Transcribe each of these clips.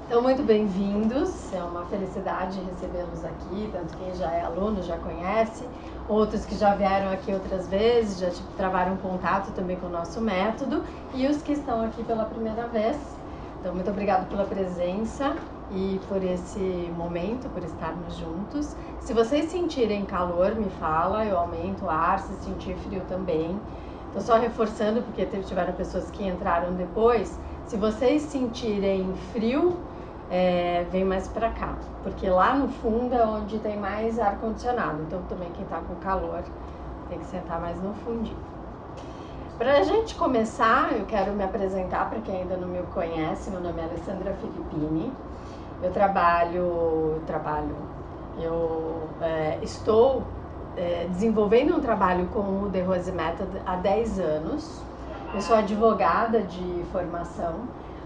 Então, muito bem-vindos. É uma felicidade recebê-los aqui, tanto quem já é aluno já conhece, outros que já vieram aqui outras vezes, já travaram contato também com o nosso método, e os que estão aqui pela primeira vez. Então, muito obrigada pela presença e por esse momento, por estarmos juntos. Se vocês sentirem calor, me fala, eu aumento o ar, se sentir frio também. Estou só reforçando, porque tiveram pessoas que entraram depois. Se vocês sentirem frio, vem mais pra cá, porque lá no fundo é onde tem mais ar-condicionado, então também quem tá com calor tem que sentar mais no fundinho. Pra gente começar, eu quero me apresentar para quem ainda não me conhece. Meu nome é Alessandra Filippini, estou desenvolvendo um trabalho com o The Rose Method há 10 anos, eu sou advogada de formação,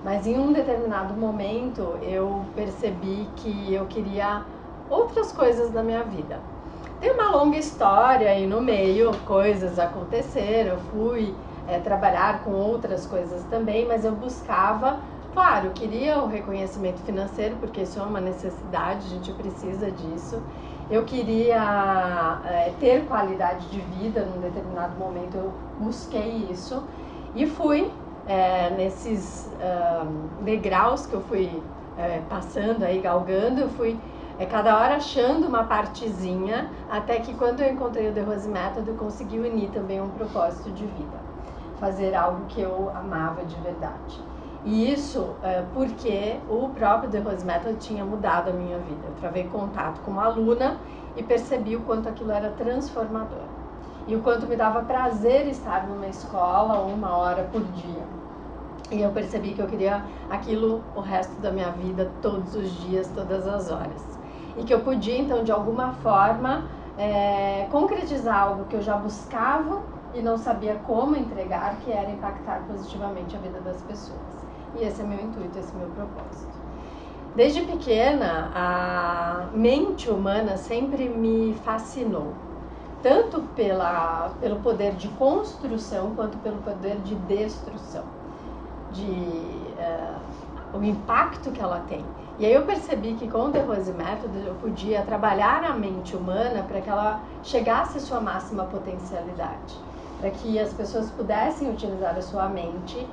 mas em um determinado momento eu percebi que eu queria outras coisas na minha vida. Tem uma longa história aí no meio, coisas aconteceram, eu fui trabalhar com outras coisas também, mas eu buscava, claro, eu queria o reconhecimento financeiro, porque isso é uma necessidade, a gente precisa disso. Eu queria ter qualidade de vida, num determinado momento eu busquei isso e fui nesses degraus que eu fui passando aí, galgando, eu fui cada hora achando uma partezinha, até que quando eu encontrei o The Rose Method, eu consegui unir também um propósito de vida, fazer algo que eu amava de verdade. E isso porque o próprio The Rose Method tinha mudado a minha vida. Eu travei contato com uma aluna e percebi o quanto aquilo era transformador. E o quanto me dava prazer estar numa escola 1 hora por dia. E eu percebi que eu queria aquilo o resto da minha vida, todos os dias, todas as horas. E que eu podia, então, de alguma forma, concretizar algo que eu já buscava e não sabia como entregar, que era impactar positivamente a vida das pessoas. E esse é meu intuito, esse é meu propósito. Desde pequena, a mente humana sempre me fascinou, tanto pelo poder de construção quanto pelo poder de destruição, o impacto que ela tem. E aí eu percebi que com o The Rose Method eu podia trabalhar a mente humana para que ela chegasse à sua máxima potencialidade, para que as pessoas pudessem utilizar a sua mente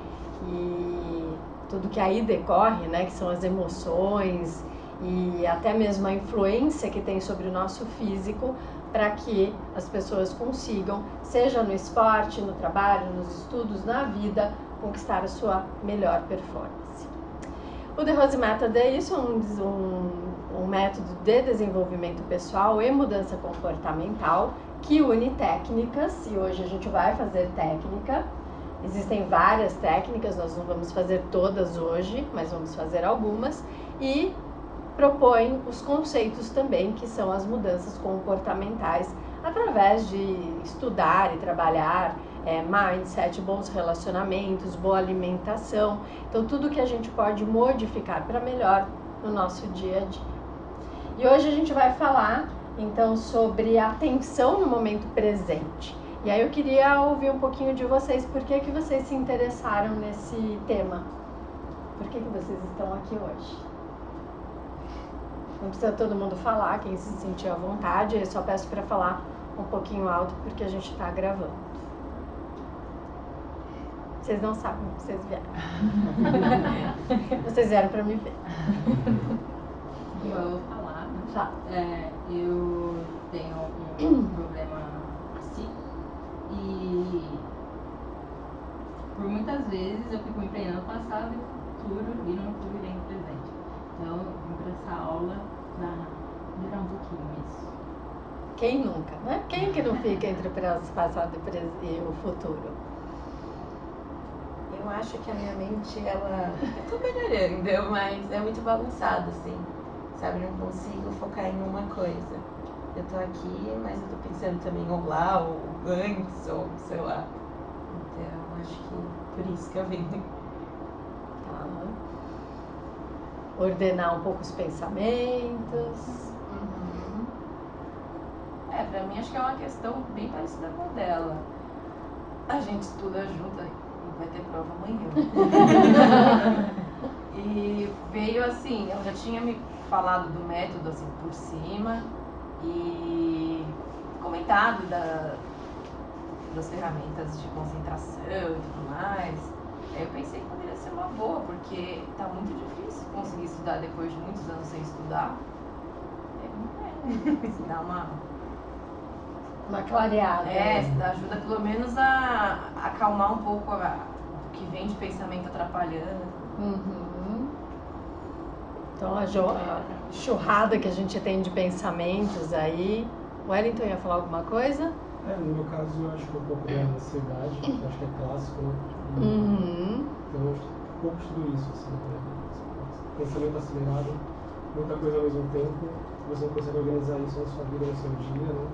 e tudo que aí decorre, né, que são as emoções e até mesmo a influência que tem sobre o nosso físico, para que as pessoas consigam, seja no esporte, no trabalho, nos estudos, na vida, conquistar a sua melhor performance. O The Rose Method é isso, um método de desenvolvimento pessoal e mudança comportamental que une técnicas, e hoje a gente vai fazer técnica. Existem várias técnicas, nós não vamos fazer todas hoje, mas vamos fazer algumas, e propõe os conceitos também, que são as mudanças comportamentais, através de estudar e trabalhar mindset, bons relacionamentos, boa alimentação. Então, tudo que a gente pode modificar para melhor no nosso dia a dia. E hoje a gente vai falar, então, sobre a atenção no momento presente. E aí eu queria ouvir um pouquinho de vocês, por que vocês se interessaram nesse tema? Por que vocês estão aqui hoje? Não precisa todo mundo falar, quem se sentir à vontade, eu só peço para falar um pouquinho alto, porque a gente está gravando. Vocês não sabem que vocês vieram. Vocês vieram para me ver. Eu vou falar. Tá. Eu tenho um problema assim e por muitas vezes eu fico me empenhando no passado e no futuro e não estou vivendo o presente. Então, eu vim para essa aula para virar um pouquinho isso. Quem nunca, né? Quem que não fica entre o passado e o futuro? Eu acho que a minha mente, eu tô melhorando, mas é muito bagunçada, assim, sabe? Não consigo focar em uma coisa. Eu tô aqui, mas eu tô pensando também ou lá, ou antes, ou sei lá. Então, acho que por isso que eu vim. Tá. Ordenar um pouco os pensamentos. Pra mim acho que é uma questão bem parecida com a dela. A gente estuda junto e vai ter prova amanhã. E veio assim, eu já tinha me falado do método assim por cima e comentado das ferramentas de concentração e tudo mais. Aí eu pensei que poderia ser uma boa, porque tá muito difícil conseguir estudar depois de muitos anos sem estudar. Se dá uma clareada. Ajuda pelo menos a acalmar um pouco o que vem de pensamento atrapalhando. Uhum. Então a churrada que a gente tem de pensamentos aí. O Wellington ia falar alguma coisa? No meu caso, eu acho que um pouco da ansiedade, que eu acho que é clássico, né? Então eu um pouco estudo isso, assim, né? Pensamento acelerado, muita coisa ao mesmo tempo, você não consegue organizar isso na sua vida, no seu dia, né?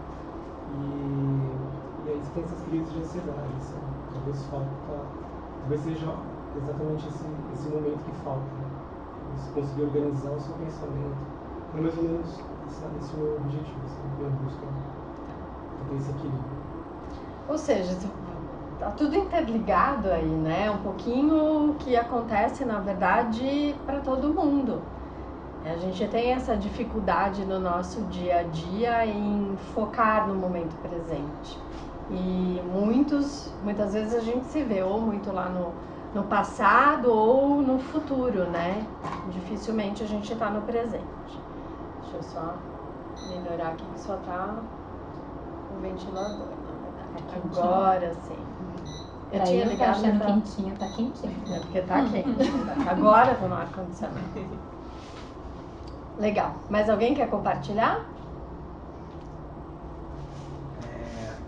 E aí você tem essas crises de ansiedade, assim. Talvez seja exatamente esse momento que falta, né? Você conseguir organizar o seu pensamento, é mais ou menos esse meu objetivo, assim, minha busca, ter esse equilíbrio. Ou seja, tá tudo interligado aí, né? Um pouquinho o que acontece, na verdade, para todo mundo. A gente tem essa dificuldade no nosso dia a dia em focar no momento presente. E muitas vezes a gente se vê ou muito lá no passado ou no futuro, né? Dificilmente a gente está no presente. Deixa eu só melhorar aqui que só tá o ventilador, na verdade. Agora sim. Eu tinha ligado achando quentinho, tá quentinho. É porque tá quente. Agora tô no ar-condicionado. Legal. Mais alguém quer compartilhar?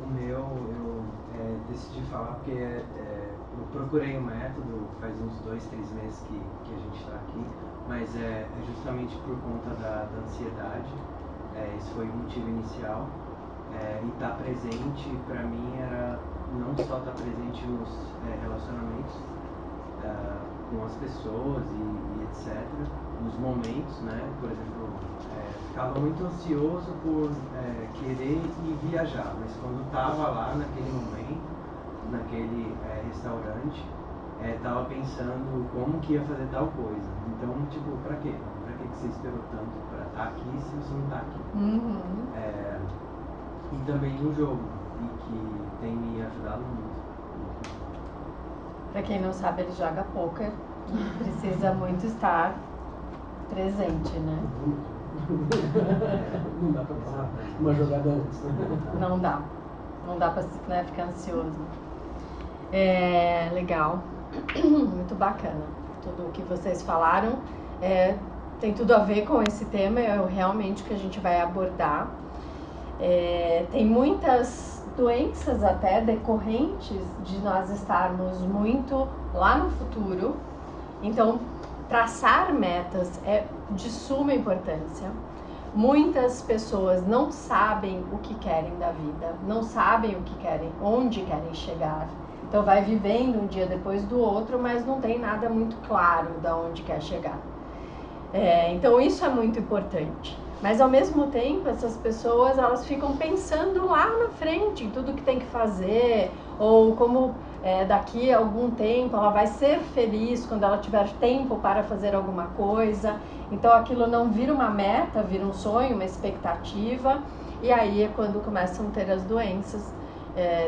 O meu, eu decidi falar porque eu procurei um método faz uns 2, 3 meses que a gente está aqui, mas é justamente por conta da ansiedade. Esse foi o motivo inicial. E estar presente, para mim, era não só estar presente nos relacionamentos com as pessoas e etc., nos momentos, né? Por exemplo, ficava muito ansioso por querer ir viajar, mas quando estava lá naquele momento, naquele restaurante, estava pensando como que ia fazer tal coisa. Então, tipo, pra quê? Pra que você esperou tanto para estar aqui se você não está aqui? E também no jogo, e que tem me ajudado muito. Para quem não sabe, ele joga poker e precisa muito estar presente, né? Não dá para passar uma jogada antes, né? Não dá para ficar ansioso. Legal, muito bacana. Tudo o que vocês falaram tem tudo a ver com esse tema, realmente que a gente vai abordar. Tem muitas doenças até decorrentes de nós estarmos muito lá no futuro. Então, traçar metas é de suma importância. Muitas pessoas não sabem o que querem da vida, não sabem o que querem, onde querem chegar. Então vai vivendo um dia depois do outro, mas não tem nada muito claro de onde quer chegar. Então isso é muito importante. Mas ao mesmo tempo, essas pessoas elas ficam pensando lá na frente em tudo que tem que fazer, ou como daqui a algum tempo ela vai ser feliz quando ela tiver tempo para fazer alguma coisa. Então aquilo não vira uma meta, vira um sonho, uma expectativa, e aí é quando começam a ter as doenças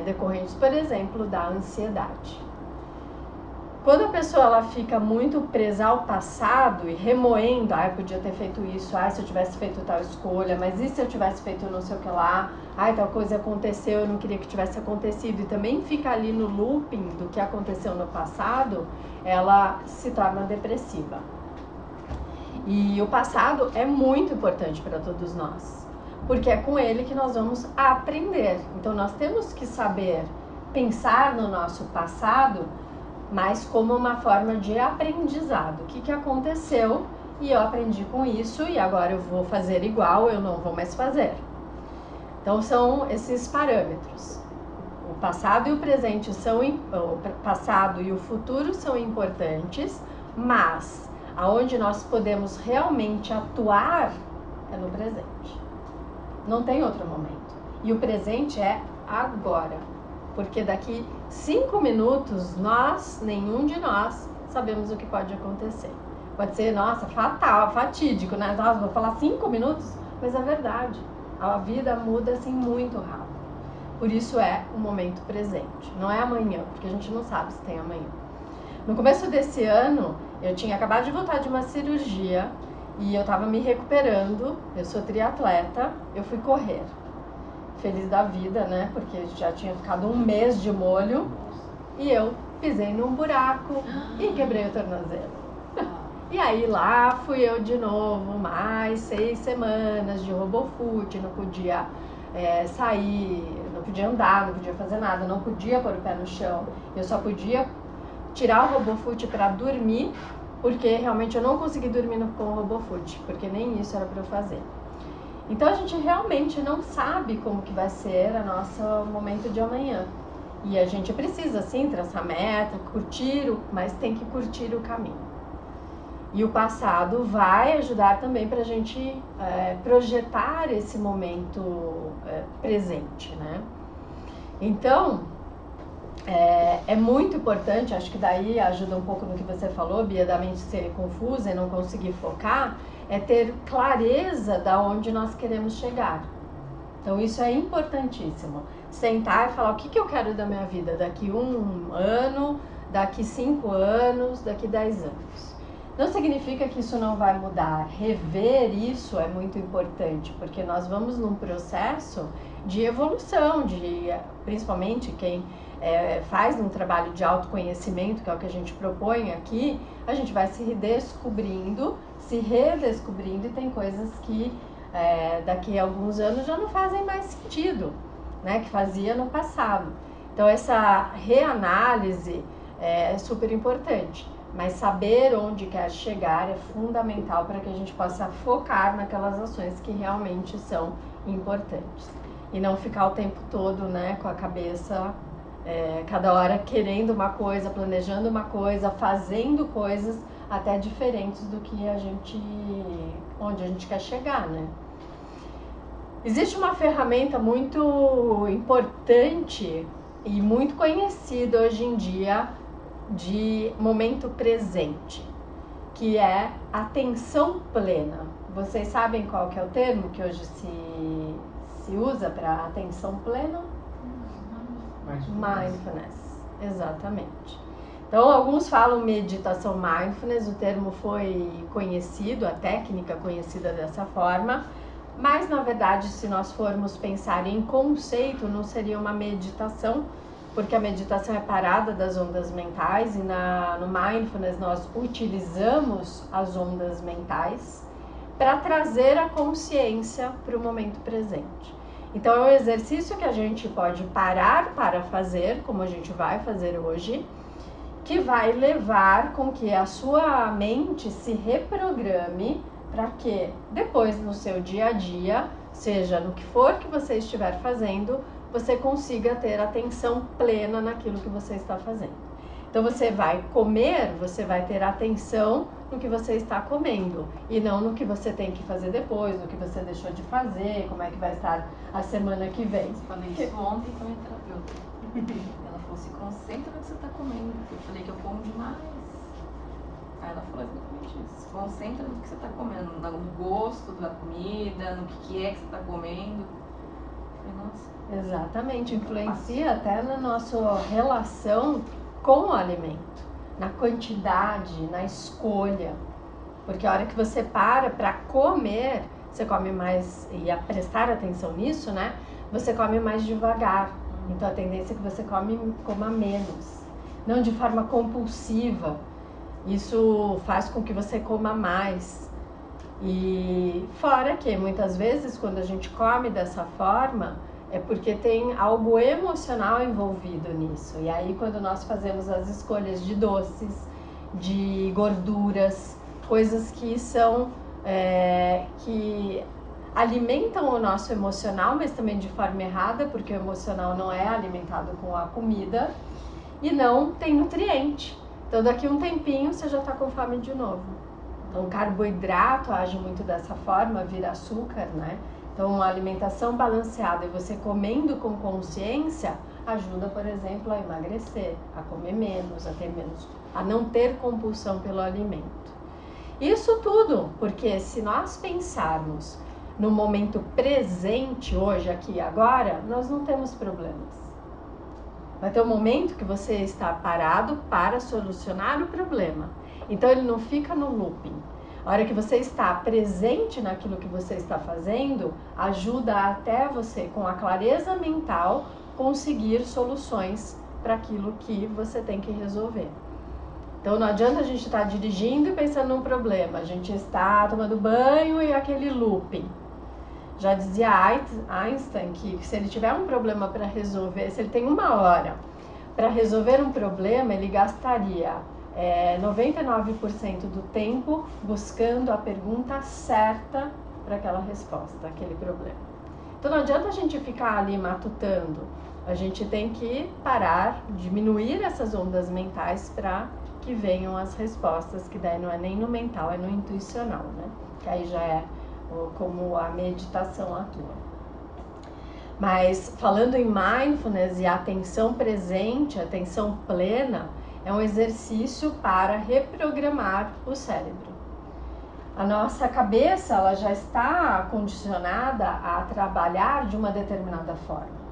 decorrentes, por exemplo, da ansiedade. Quando a pessoa ela fica muito presa ao passado e remoendo, eu podia ter feito isso, se eu tivesse feito tal escolha, mas e se eu tivesse feito não sei o que lá, tal coisa aconteceu, eu não queria que tivesse acontecido, e também fica ali no looping do que aconteceu no passado, ela se torna depressiva. E o passado é muito importante para todos nós, porque é com ele que nós vamos aprender. Então nós temos que saber pensar no nosso passado, mas como uma forma de aprendizado. O que aconteceu e eu aprendi com isso e agora eu vou fazer igual, eu não vou mais fazer. Então são esses parâmetros. O passado e o presente o passado e o futuro são importantes, mas aonde nós podemos realmente atuar é no presente. Não tem outro momento. E o presente é agora. Porque daqui 5 minutos, nenhum de nós, sabemos o que pode acontecer. Pode ser, nossa, fatal, fatídico, né? Nossa, vou falar 5 minutos, mas é verdade. A vida muda assim muito rápido. Por isso é o momento presente. Não é amanhã, porque a gente não sabe se tem amanhã. No começo desse ano, eu tinha acabado de voltar de uma cirurgia e eu tava me recuperando. Eu sou triatleta, eu fui correr. Feliz da vida, né? Porque já tinha ficado 1 mês de molho e eu pisei num buraco e quebrei o tornozelo. E aí lá fui eu de novo, mais 6 semanas de RoboFoot, não podia sair, não podia andar, não podia fazer nada, não podia pôr o pé no chão. Eu só podia tirar o RoboFoot para dormir, porque realmente eu não consegui dormir com o RoboFoot, porque nem isso era para eu fazer. Então a gente realmente não sabe como que vai ser o nosso momento de amanhã. E a gente precisa sim traçar meta, mas tem que curtir o caminho. E o passado vai ajudar também para a gente projetar esse momento presente, né? Então, é muito importante, acho que daí ajuda um pouco no que você falou, Bia, da mente ser confusa e não conseguir focar, é ter clareza da onde nós queremos chegar. Então isso é importantíssimo. Sentar e falar o que eu quero da minha vida daqui 1 ano, daqui 5 anos, daqui 10 anos. Não significa que isso não vai mudar. Rever isso é muito importante, porque nós vamos num processo de evolução, principalmente quem faz um trabalho de autoconhecimento, que é o que a gente propõe aqui, a gente vai se redescobrindo, se redescobrindo, e tem coisas que daqui a alguns anos já não fazem mais sentido, né, que fazia no passado. Então essa reanálise é super importante. Mas saber onde quer chegar é fundamental para que a gente possa focar naquelas ações que realmente são importantes. E não ficar o tempo todo, né, com a cabeça, cada hora querendo uma coisa, planejando uma coisa, fazendo coisas até diferentes do que onde a gente quer chegar, né? Existe uma ferramenta muito importante e muito conhecida hoje em dia de momento presente, que é atenção plena. Vocês sabem qual que é o termo que hoje se usa para atenção plena? Mindfulness, exatamente. Então, alguns falam meditação mindfulness, o termo foi conhecido, a técnica conhecida dessa forma, mas na verdade, se nós formos pensar em conceito, não seria uma meditação, porque a meditação é parada das ondas mentais e no mindfulness nós utilizamos as ondas mentais para trazer a consciência para o momento presente. Então é um exercício que a gente pode parar para fazer, como a gente vai fazer hoje, que vai levar com que a sua mente se reprograme para que depois no seu dia a dia, seja no que for que você estiver fazendo, você consiga ter atenção plena naquilo que você está fazendo. Então você vai comer, você vai ter atenção no que você está comendo e não no que você tem que fazer depois, no que você deixou de fazer, como é que vai estar a semana que vem. Eu falei isso ontem com a minha terapeuta. Ela falou, se concentra no que você está comendo. Eu falei que eu como demais. Aí ela falou exatamente isso. Se concentra no que você está comendo, no gosto da comida, no que é que você está comendo. Eu falei, nossa. Exatamente, influencia até na nossa relação com o alimento, na quantidade, na escolha. Porque a hora que você para comer, você come mais, e a prestar atenção nisso, né? Você come mais devagar. Então a tendência é que você coma menos, não de forma compulsiva. Isso faz com que você coma mais. E fora que muitas vezes quando a gente come dessa forma, é porque tem algo emocional envolvido nisso. E aí quando nós fazemos as escolhas de doces, de gorduras, coisas que são que alimentam o nosso emocional, mas também de forma errada, porque o emocional não é alimentado com a comida e não tem nutriente. Então daqui a um tempinho você já está com fome de novo. Então o carboidrato age muito dessa forma, vira açúcar, né? Então uma alimentação balanceada e você comendo com consciência ajuda, por exemplo, a emagrecer, a comer menos, a não ter compulsão pelo alimento. Isso tudo, porque se nós pensarmos no momento presente, hoje, aqui e agora, nós não temos problemas. Vai ter um momento que você está parado para solucionar o problema. Então ele não fica no looping. A hora que você está presente naquilo que você está fazendo, ajuda até você, com a clareza mental, conseguir soluções para aquilo que você tem que resolver. Então não adianta a gente estar dirigindo e pensando num problema. A gente está tomando banho e aquele looping. Já dizia Einstein que se ele tiver um problema para resolver, se ele tem 1 hora para resolver um problema, ele gastaria 99% do tempo buscando a pergunta certa para aquela resposta, aquele problema. Então não adianta a gente ficar ali matutando, a gente tem que parar, diminuir essas ondas mentais para que venham as respostas, que daí não é nem no mental, é no intuicional, né? Que aí já é como a meditação atua. Mas falando em mindfulness e atenção presente, atenção plena, é um exercício para reprogramar o cérebro. A nossa cabeça, ela já está condicionada a trabalhar de uma determinada forma.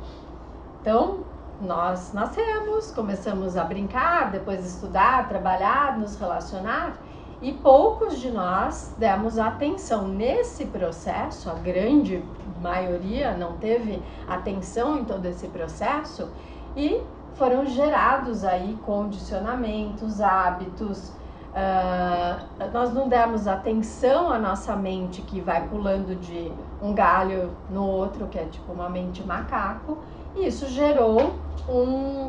Então, nós nascemos, começamos a brincar, depois estudar, trabalhar, nos relacionar, e poucos de nós demos atenção nesse processo, a grande maioria não teve atenção em todo esse processo, e foram gerados aí condicionamentos, hábitos. Nós não demos atenção à nossa mente, que vai pulando de um galho no outro, que é tipo uma mente macaco, e isso gerou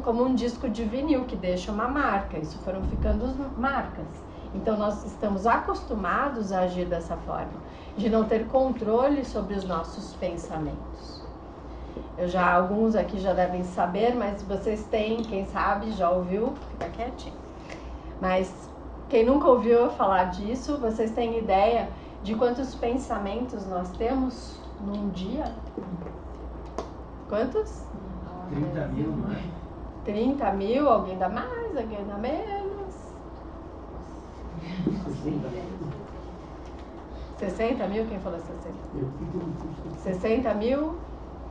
como um disco de vinil que deixa uma marca. Isso foram ficando marcas. Então nós estamos acostumados a agir dessa forma, de não ter controle sobre os nossos pensamentos. Alguns aqui já devem saber, mas vocês têm, quem sabe, já ouviu, fica quietinho. Mas quem nunca ouviu eu falar disso, vocês têm ideia de quantos pensamentos nós temos num dia? Quantos? 30 mil, não é? 30 mil, alguém dá mais, alguém dá menos. 60 mil? Quem falou 60? 60 mil?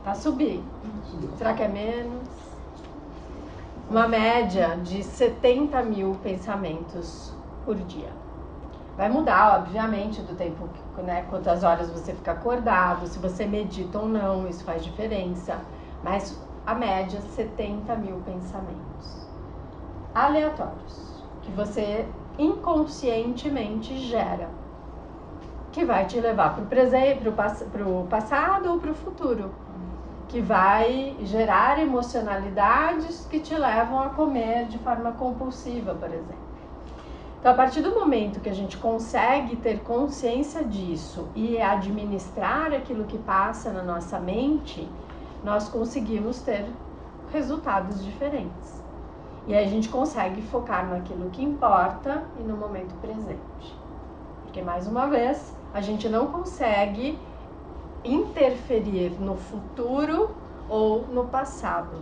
Tá subindo. Será que é menos? Uma média de 70 mil pensamentos por dia. Vai mudar, obviamente, do tempo, né? Quantas horas você fica acordado, se você medita ou não, isso faz diferença. Mas a média, 70 mil pensamentos aleatórios, que você inconscientemente gera, que vai te levar para o presente, para o passado ou para o futuro, que vai gerar emocionalidades que te levam a comer de forma compulsiva, por exemplo. Então, a partir do momento que a gente consegue ter consciência disso e administrar aquilo que passa na nossa mente, nós conseguimos ter resultados diferentes. E aí a gente consegue focar naquilo que importa e no momento presente. Porque, mais uma vez, a gente não consegue interferir no futuro ou no passado,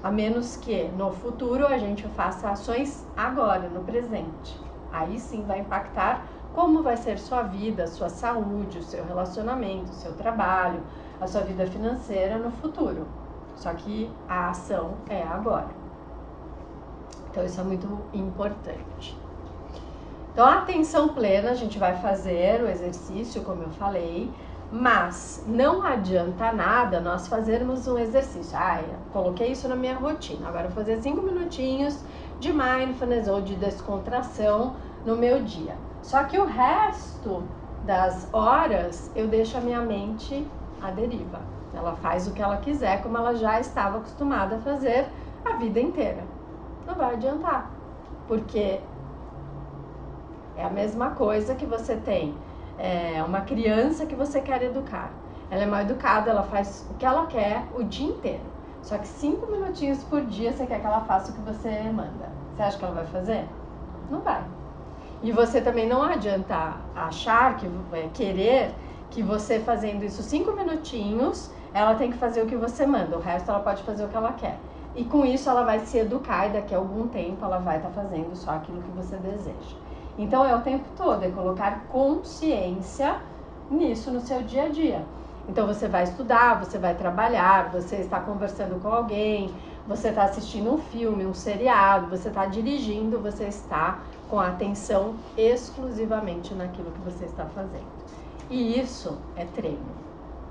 a menos que no futuro a gente faça ações agora, no presente. Aí sim vai impactar como vai ser sua vida, sua saúde, o seu relacionamento, o seu trabalho, a sua vida financeira no futuro. Só que a ação é agora. Então isso é muito importante. Então a atenção plena, a gente vai fazer o exercício, como eu falei, mas não adianta nada nós fazermos um exercício. Coloquei isso na minha rotina, agora eu vou fazer 5 minutinhos de mindfulness ou de descontração no meu dia. Só que o resto das horas eu deixo a minha mente à deriva. Ela faz o que ela quiser, como ela já estava acostumada a fazer a vida inteira. Não vai adiantar, porque é a mesma coisa que você tem uma criança que você quer educar. Ela é mal educada, ela faz o que ela quer o dia inteiro. Só que 5 minutinhos por dia você quer que ela faça o que você manda. Você acha que ela vai fazer? Não vai. E você também não adianta achar, querer que você fazendo isso 5 minutinhos, ela tem que fazer o que você manda. O resto ela pode fazer o que ela quer. E com isso ela vai se educar e daqui a algum tempo ela vai estar fazendo só aquilo que você deseja. Então é o tempo todo, é colocar consciência nisso no seu dia a dia. Então você vai estudar, você vai trabalhar, você está conversando com alguém, você está assistindo um filme, um seriado, você está dirigindo, você está com a atenção exclusivamente naquilo que você está fazendo. E isso é treino,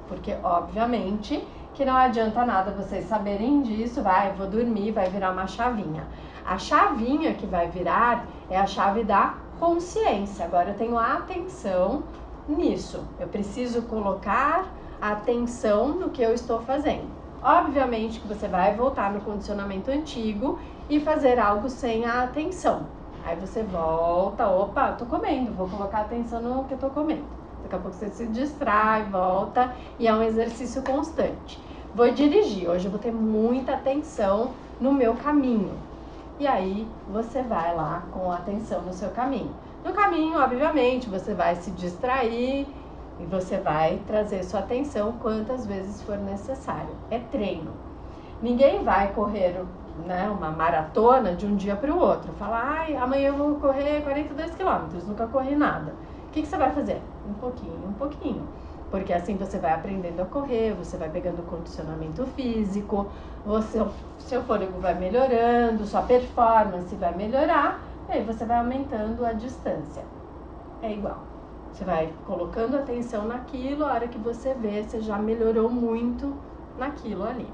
porque obviamente que não adianta nada vocês saberem disso, vou dormir, vai virar uma chavinha. A chavinha que vai virar é a chave da consciência. Agora eu tenho a atenção nisso, eu preciso colocar a atenção no que eu estou fazendo. Obviamente que você vai voltar no condicionamento antigo e fazer algo sem a atenção. Aí você volta, opa, tô comendo, vou colocar atenção no que eu tô comendo. Daqui a pouco você se distrai, volta e é um exercício constante. Vou dirigir, hoje eu vou ter muita atenção no meu caminho. E aí você vai lá com atenção no seu caminho. No caminho, obviamente, você vai se distrair e você vai trazer sua atenção quantas vezes for necessário. É treino. Ninguém vai correr, né, uma maratona de um dia para o outro. Fala, amanhã eu vou correr 42 quilômetros, nunca corri nada. O que você vai fazer? Um pouquinho. Porque assim você vai aprendendo a correr, você vai pegando condicionamento físico, seu fôlego vai melhorando, sua performance vai melhorar, e aí você vai aumentando a distância. É igual. Você vai colocando atenção naquilo, a hora que você vê, você já melhorou muito naquilo ali.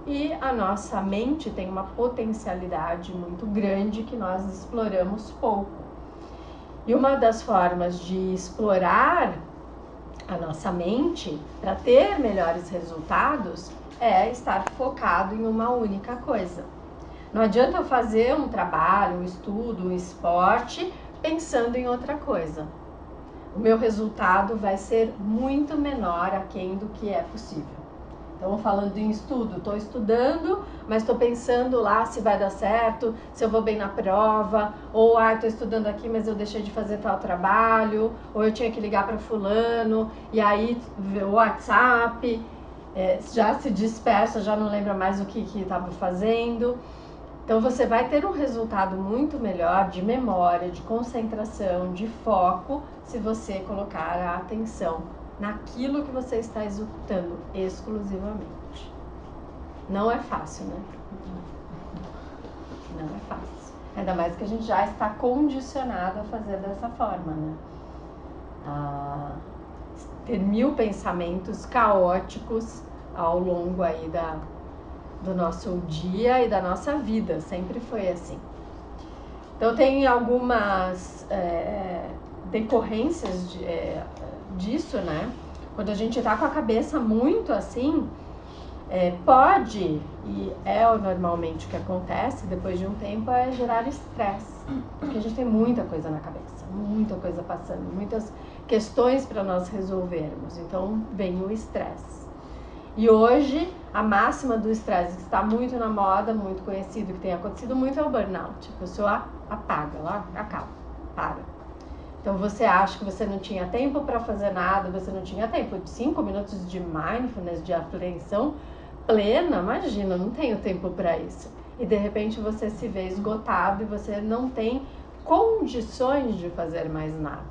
E a nossa mente tem uma potencialidade muito grande que nós exploramos pouco. E uma das formas de explorar a nossa mente para ter melhores resultados é estar focado em uma única coisa. Não adianta eu fazer um trabalho, um estudo, um esporte pensando em outra coisa. O meu resultado vai ser muito menor aquém do que é possível. Então, falando em estudo, estou estudando, mas estou pensando lá se vai dar certo, se eu vou bem na prova, ou estou estudando aqui, mas eu deixei de fazer tal trabalho, ou eu tinha que ligar para fulano, e aí o WhatsApp já se dispersa, já não lembra mais o que estava fazendo. Então você vai ter um resultado muito melhor de memória, de concentração, de foco, se você colocar a atenção naquilo que você está executando exclusivamente. Não é fácil, né? Não é fácil. Ainda mais que a gente já está condicionado a fazer dessa forma, né? A ter 1000 pensamentos caóticos ao longo aí do nosso dia e da nossa vida. Sempre foi assim. Então tem algumas decorrências disso, né? Quando a gente tá com a cabeça muito assim, pode, e normalmente o que acontece depois de um tempo, é gerar estresse. Porque a gente tem muita coisa na cabeça, muita coisa passando, muitas questões para nós resolvermos. Então vem o estresse. E hoje, a máxima do estresse que está muito na moda, muito conhecido, que tem acontecido muito, é o burnout. A pessoa apaga, ela acaba, para. Então você acha que você não tinha tempo para fazer nada, você não tinha tempo de 5 minutos de mindfulness, de atenção plena, imagina, não tenho tempo para isso. E de repente você se vê esgotado e você não tem condições de fazer mais nada.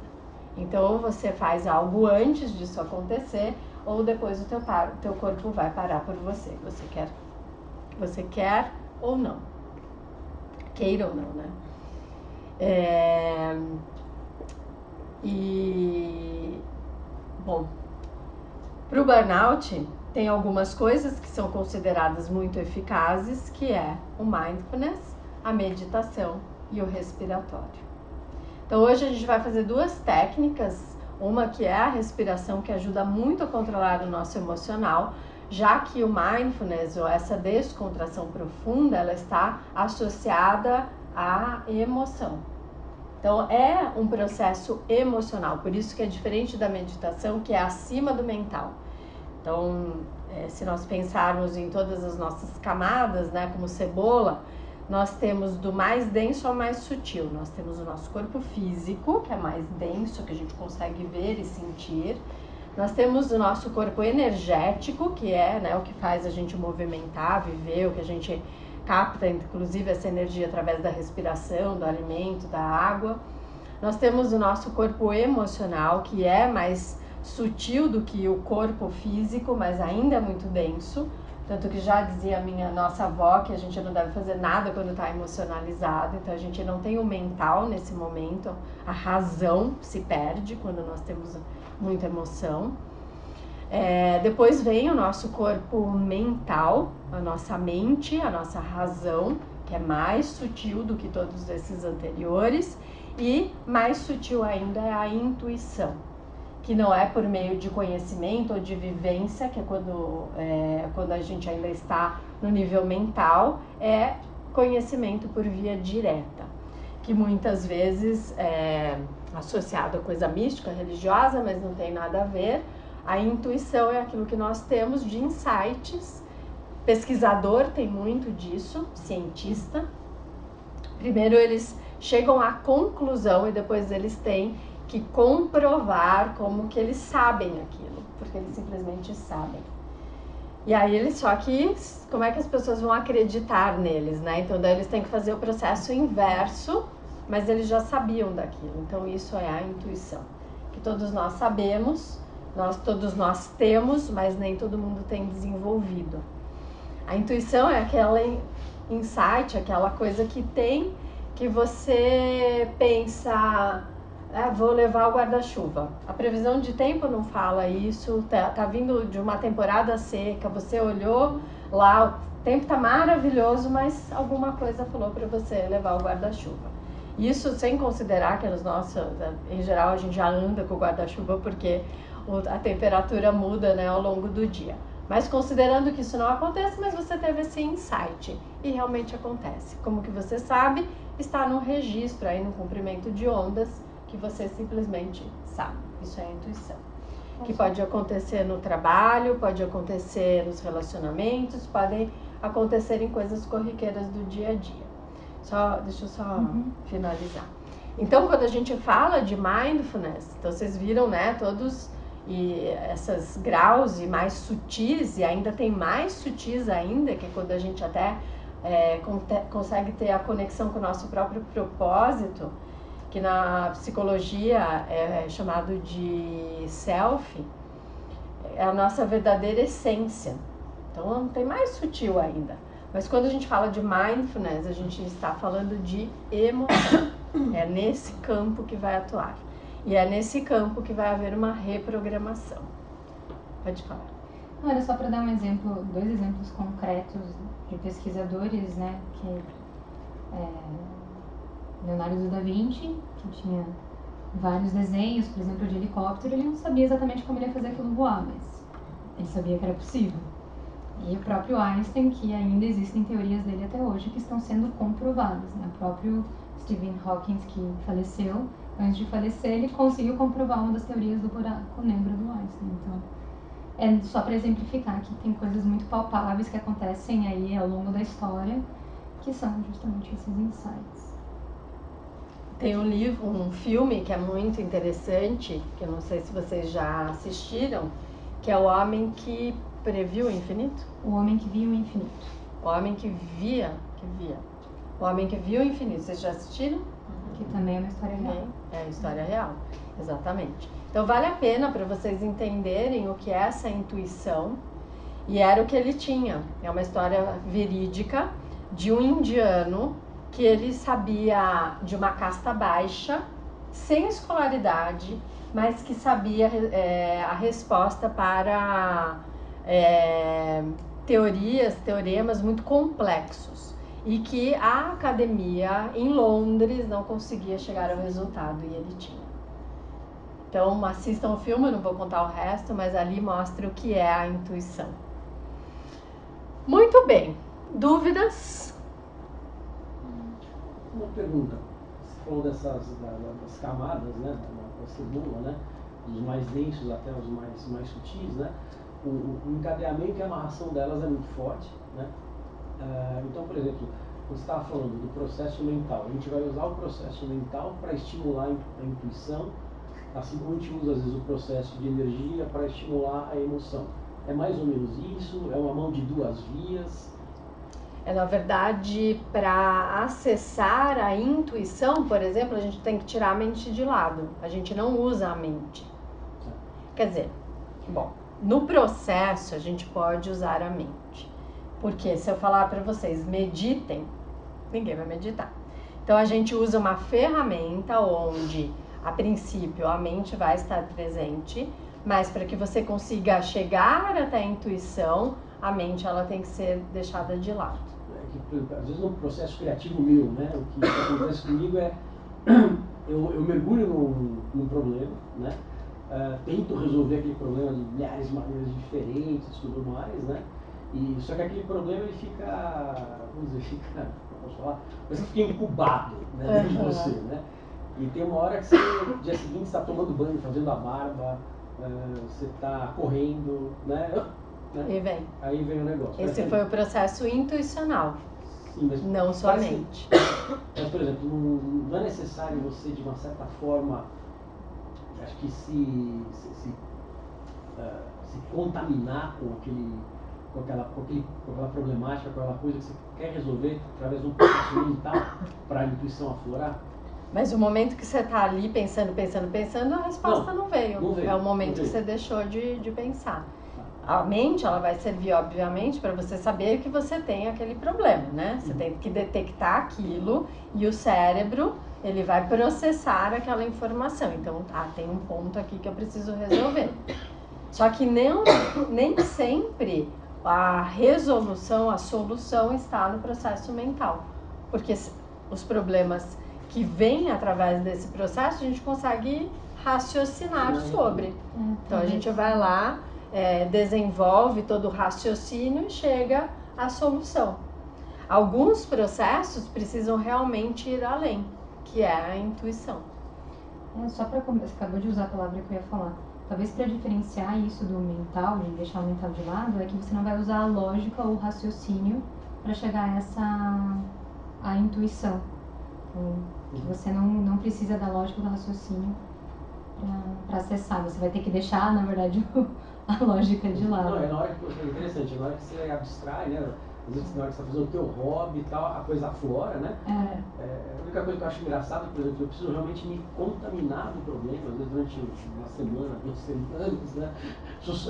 Então ou você faz algo antes disso acontecer, ou depois o teu corpo vai parar por você. Você quer ou não. Queira ou não, né? Bom, para o burnout tem algumas coisas que são consideradas muito eficazes, que é o mindfulness, a meditação e o respiratório. Então hoje a gente vai fazer 2 técnicas, uma que é a respiração, que ajuda muito a controlar o nosso emocional, já que o mindfulness, ou essa descontração profunda, ela está associada à emoção. Então é um processo emocional, por isso que é diferente da meditação, que é acima do mental. Então, se nós pensarmos em todas as nossas camadas, né, como cebola, nós temos do mais denso ao mais sutil. Nós temos o nosso corpo físico, que é mais denso, que a gente consegue ver e sentir. Nós temos o nosso corpo energético, que é, né, o que faz a gente movimentar, viver, o que a gente capta, inclusive, essa energia através da respiração, do alimento, da água. Nós temos o nosso corpo emocional, que é mais sutil do que o corpo físico, mas ainda é muito denso. Tanto que já dizia a nossa avó que a gente não deve fazer nada quando está emocionalizado. Então a gente não tem o mental nesse momento. A razão se perde quando nós temos muita emoção. Depois vem o nosso corpo mental, a nossa mente, a nossa razão, que é mais sutil do que todos esses anteriores, e mais sutil ainda é a intuição, que não é por meio de conhecimento ou de vivência, que é quando a gente ainda está no nível mental, é conhecimento por via direta, que muitas vezes é associado a coisa mística, religiosa, mas não tem nada a ver. A intuição é aquilo que nós temos de insights. Pesquisador tem muito disso, cientista. Primeiro eles chegam à conclusão e depois eles têm que comprovar como que eles sabem aquilo, porque eles simplesmente sabem. E aí como é que as pessoas vão acreditar neles, né? Então daí eles têm que fazer o processo inverso, mas eles já sabiam daquilo. Então isso é a intuição, que todos nós sabemos, todos nós temos, mas nem todo mundo tem desenvolvido. A intuição é aquela insight, aquela coisa que tem, que você pensa, vou levar o guarda-chuva. A previsão de tempo não fala isso, tá vindo de uma temporada seca, você olhou lá, o tempo tá maravilhoso, mas alguma coisa falou para você levar o guarda-chuva. Isso sem considerar que em geral a gente já anda com o guarda-chuva porque a temperatura muda, né, ao longo do dia. Mas considerando que isso não acontece, mas você teve esse insight e realmente acontece. Como que você sabe? Está no registro, aí no comprimento de ondas, que você simplesmente sabe. Isso é a intuição. Que pode acontecer no trabalho, pode acontecer nos relacionamentos, podem acontecer em coisas corriqueiras do dia a dia. Deixa eu só finalizar. Então, quando a gente fala de mindfulness, então vocês viram, né, todos esses graus e mais sutis, e ainda tem mais sutis ainda, que é quando a gente até consegue ter a conexão com o nosso próprio propósito, que na psicologia é chamado de self, é a nossa verdadeira essência. Então tem mais sutil ainda. Mas quando a gente fala de mindfulness, a gente está falando de emoção. É nesse campo que vai atuar. E é nesse campo que vai haver uma reprogramação. Pode falar. Olha, só para dar dois exemplos concretos de pesquisadores, né, que Leonardo da Vinci, que tinha vários desenhos, por exemplo, de helicóptero, ele não sabia exatamente como ele ia fazer aquilo voar, mas ele sabia que era possível. E o próprio Einstein, que ainda existem teorias dele até hoje que estão sendo comprovadas, né? O próprio Stephen Hawking, que faleceu, antes de falecer, ele conseguiu comprovar uma das teorias do buraco negro do Einstein. Então, é só para exemplificar que tem coisas muito palpáveis que acontecem aí ao longo da história, que são justamente esses insights. Tem um filme que é muito interessante, que eu não sei se vocês já assistiram, que é O Homem que Previu o Infinito? O Homem que Viu o Infinito. O Homem que Via. O Homem que Viu o Infinito. Vocês já assistiram? Que também é uma história real. É a história real, exatamente. Então vale a pena para vocês entenderem o que é essa intuição. E era o que ele tinha. É uma história verídica de um indiano que ele sabia de uma casta baixa, sem escolaridade, mas que sabia a resposta para teoremas muito complexos. E que a academia em Londres não conseguia chegar ao resultado, e ele tinha. Então assistam o filme, eu não vou contar o resto, mas ali mostra o que é a intuição. Muito bem. Dúvidas? Uma pergunta. Você falou das camadas, né, da cebola, né, dos mais densos até os mais sutis, né? O encadeamento e a amarração delas é muito forte, né? Então, por exemplo, você estava falando do processo mental. A gente vai usar o processo mental para estimular a intuição, assim como a gente usa às vezes o processo de energia para estimular a emoção. É mais ou menos isso? É uma mão de duas vias? Na verdade, para acessar a intuição, por exemplo, a gente tem que tirar a mente de lado. A gente não usa a mente. Quer dizer, bom, no processo a gente pode usar a mente. Porque se eu falar para vocês, meditem, ninguém vai meditar. Então a gente usa uma ferramenta onde, a princípio, a mente vai estar presente, mas para que você consiga chegar até a intuição, a mente ela tem que ser deixada de lado. Às vezes no processo criativo meu, né, o que acontece comigo é, eu mergulho num problema, né, tento resolver aquele problema de milhares de maneiras diferentes e tudo mais, né, só que aquele problema ele fica, vamos dizer, posso falar, mas fica incubado, né, dentro de você, né, e tem uma hora que você, no dia seguinte, está tomando banho, fazendo a barba, você está correndo, né, E vem. Aí vem o negócio. Esse foi o processo intuicional. Sim, mas não somente. Mas, por exemplo, não é necessário você, de uma certa forma, acho que se contaminar com aquela problemática, com aquela coisa que você quer resolver através de um processo mental para a intuição aflorar. Mas o momento que você está ali pensando, a resposta não veio. Não veio. É o momento que você deixou de pensar. A mente, ela vai servir, obviamente, para você saber que você tem aquele problema, né? Você tem que detectar aquilo e o cérebro, ele vai processar aquela informação. Então, tem um ponto aqui que eu preciso resolver. Só que nem sempre a resolução, a solução está no processo mental. Porque os problemas que vêm através desse processo, a gente consegue raciocinar sobre. Então, a gente vai lá, desenvolve todo o raciocínio e chega à solução. Alguns processos precisam realmente ir além, que é a intuição. Só para você acabou de usar a palavra que eu ia falar. Talvez para diferenciar isso do mental, de deixar o mental de lado, é que você não vai usar a lógica ou o raciocínio para chegar a intuição. Então, que você não precisa da lógica ou do raciocínio para acessar. Você vai ter que deixar, na verdade, a lógica de lado. Não, é na hora que é interessante, na hora que você abstrai, né? Às vezes na hora que você está fazendo o teu hobby e tal, a coisa aflora, né? A única coisa que eu acho engraçada, por exemplo, eu preciso realmente me contaminar do problema, às vezes durante uma semana, 2 semanas, né?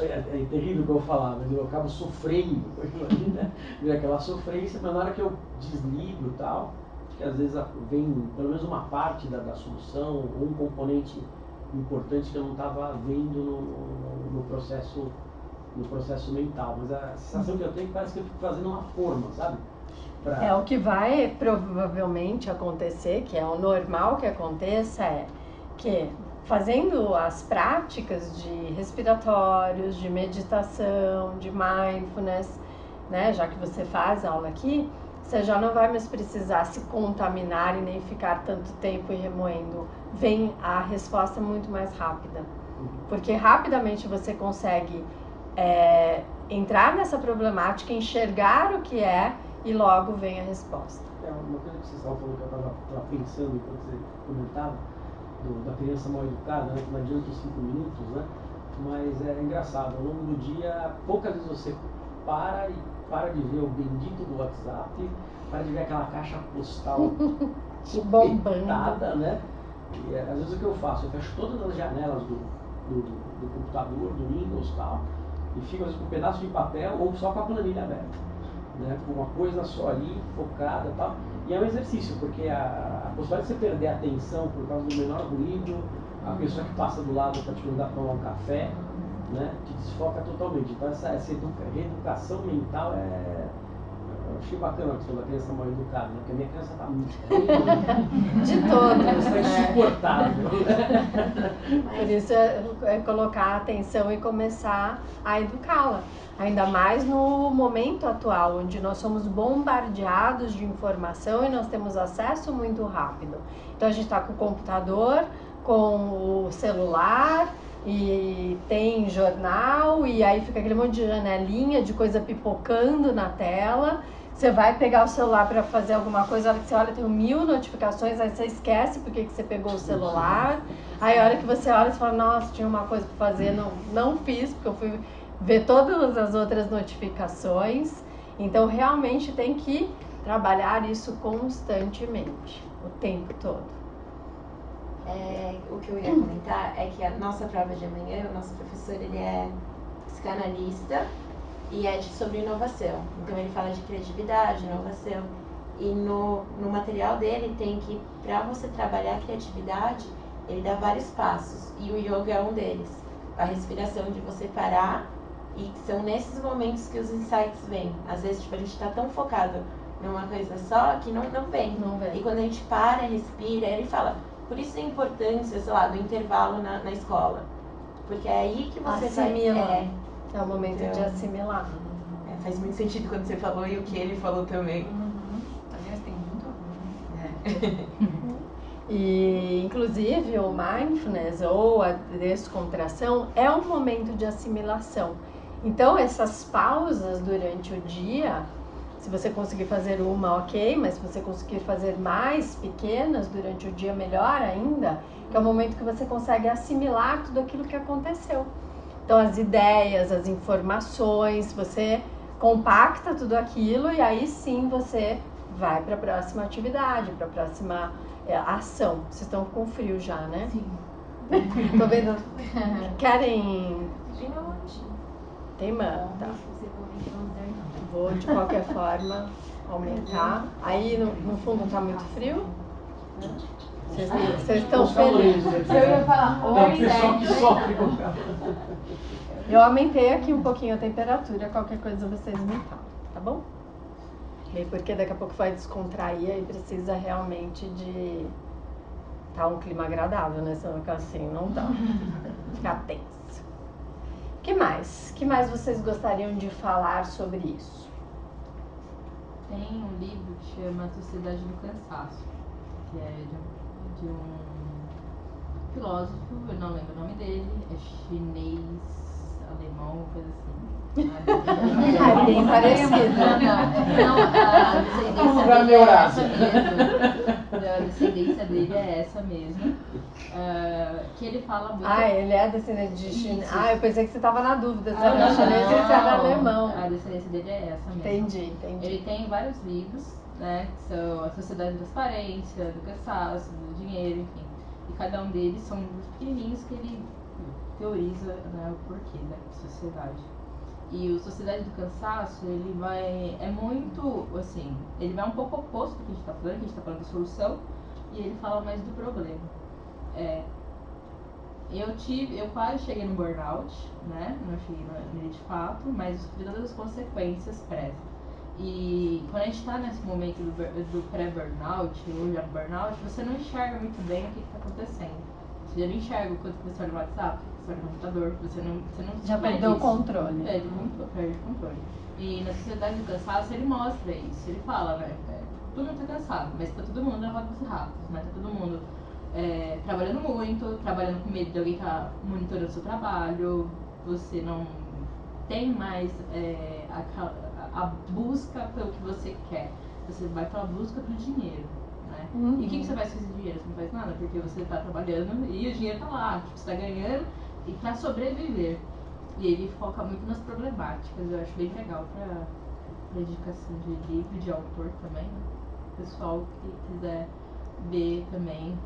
É terrível o que eu vou falar, mas eu acabo sofrendo com aquilo ali, né? Vira aquela sofrência, mas na hora que eu desligo e tal, que às vezes vem pelo menos uma parte da solução, ou um componente importante que eu não estava vendo no processo mental, mas a sensação que eu tenho é que parece que eu fico fazendo uma forma, sabe? O que vai provavelmente acontecer, que é o normal que aconteça, é que fazendo as práticas de respiratórios, de meditação, de mindfulness, né, já que você faz aula aqui, você já não vai mais precisar se contaminar e nem ficar tanto tempo remoendo. Vem a resposta muito mais rápida. Porque rapidamente você consegue entrar nessa problemática, enxergar o que é e logo vem a resposta. Uma coisa que vocês estavam falando que eu estava pensando enquanto você comentava, da criança mal educada, né, que não adianta os 5 minutos, né? Mas é engraçado, ao longo do dia, poucas vezes você para de ver o bendito do WhatsApp, para de ver aquela caixa postal bombada, né? E às vezes o que eu faço? Eu fecho todas as janelas do computador, do Windows e tal, e fico às vezes com um pedaço de papel ou só com a planilha aberta, né? Com uma coisa só ali, focada e tal. E é um exercício, porque a possibilidade de você perder a atenção por causa do menor ruído, a pessoa que passa do lado para te mandar tomar um café, né, te desfoca totalmente. Então essa reeducação mental eu achei bacana a questão da criança mal educada, né? Porque a minha criança está muito de todos, está insuportável. Por isso é colocar a atenção e começar a educá-la. Ainda mais no momento atual, onde nós somos bombardeados de informação e nós temos acesso muito rápido. Então a gente está com o computador, com o celular, e tem jornal, e aí fica aquele monte de janelinha, de coisa pipocando na tela. Você vai pegar o celular para fazer alguma coisa, a hora que você olha tem 1000 notificações, aí você esquece porque que você pegou o celular. Aí a hora que você olha, você fala, nossa, tinha uma coisa para fazer, não fiz, porque eu fui ver todas as outras notificações. Então, realmente tem que trabalhar isso constantemente, o tempo todo. O que eu ia comentar é que a nossa prova de amanhã, o nosso professor, ele é psicanalista e é sobre inovação. Então ele fala de criatividade, inovação. E no material dele tem que, para você trabalhar a criatividade, ele dá vários passos. E o yoga é um deles. A respiração, de você parar, e são nesses momentos que os insights vêm. Às vezes, tipo, a gente está tão focado numa coisa só que não vem. Não vem. E quando a gente para, respira, ele fala, por isso a importância, sei lá, do intervalo na escola. Porque é aí que você Assimila. vai... É o momento de Então, assimilar. faz muito sentido quando você falou e o que ele falou também. Aliás, tem muito a ver. E, inclusive, o mindfulness ou a descontração é um momento de assimilação. Então, essas pausas durante o dia, se você conseguir fazer uma, ok, mas se você conseguir fazer mais pequenas durante o dia, melhor ainda, que é o momento que você consegue assimilar tudo aquilo que aconteceu. Então, as ideias, as informações, você compacta tudo aquilo e aí sim você vai para a próxima atividade, para a próxima ação. Vocês estão com frio já, né? Sim. Tô vendo. Querem... Tem onde? Tem manta. Você comentou não deve não. Vou, de qualquer forma, aumentar. Aí, no fundo, tá muito frio? Vocês estão felizes? Eu ia falar, Tem pessoal que sofre com Eu aumentei aqui um pouquinho a temperatura, qualquer coisa vocês me falam, tá bom? E porque daqui a pouco vai descontrair e precisa realmente de tá um clima agradável, né? Senão fica assim, não dá. Ficar tenso. Que mais? Que mais vocês gostariam de falar sobre isso? Tem um livro que chama Sociedade do Cansaço, que é de um filósofo, eu não lembro o nome dele, é chinês, alemão, coisa assim. É bem parecido. Não, a descendência Pra dele é essa Eurásia. mesmo. A descendência dele é essa mesmo. Que ele fala muito. Ah, ele é descendente de chinês. Isso. Ah, eu pensei que você estava na dúvida se era chinês ou se era alemão. A descendência dele é essa mesmo. Entendi. Ele tem vários livros, né? Que são a Sociedade da Transparência, do Cansaço, do Dinheiro, enfim. E cada um deles são livros pequenininhos que ele teoriza, né, o porquê da sociedade. E o Sociedade do Cansaço, ele vai... É muito, assim... Ele vai um pouco oposto do que a gente tá falando, que a gente tá falando da solução. E ele fala mais do problema. Eu quase cheguei no burnout, né? Não cheguei nele de fato, mas eu sofri todas as consequências prévias. E quando a gente está nesse momento do pré-burnout, ou já no burnout, você não enxerga muito bem o que está acontecendo. Você já não enxerga o quanto você olha no WhatsApp, você olha no computador, você não Já perdeu o controle. Perde o controle. E na Sociedade do Cansaço ele mostra isso, ele fala, né? Todo mundo tá cansado, mas tá todo mundo na roda dos ratos, né? Tá todo mundo trabalhando muito, trabalhando com medo de alguém estar monitorando o seu trabalho, você não tem mais a busca pelo que você quer, você vai pela busca do dinheiro, né? E o que você faz com esse dinheiro? Você não faz nada, porque você tá trabalhando e o dinheiro tá lá, tipo, você tá ganhando e pra sobreviver. E ele foca muito nas problemáticas, eu acho bem legal pra indicação de livro, de autor também, né? Pessoal que quiser ver também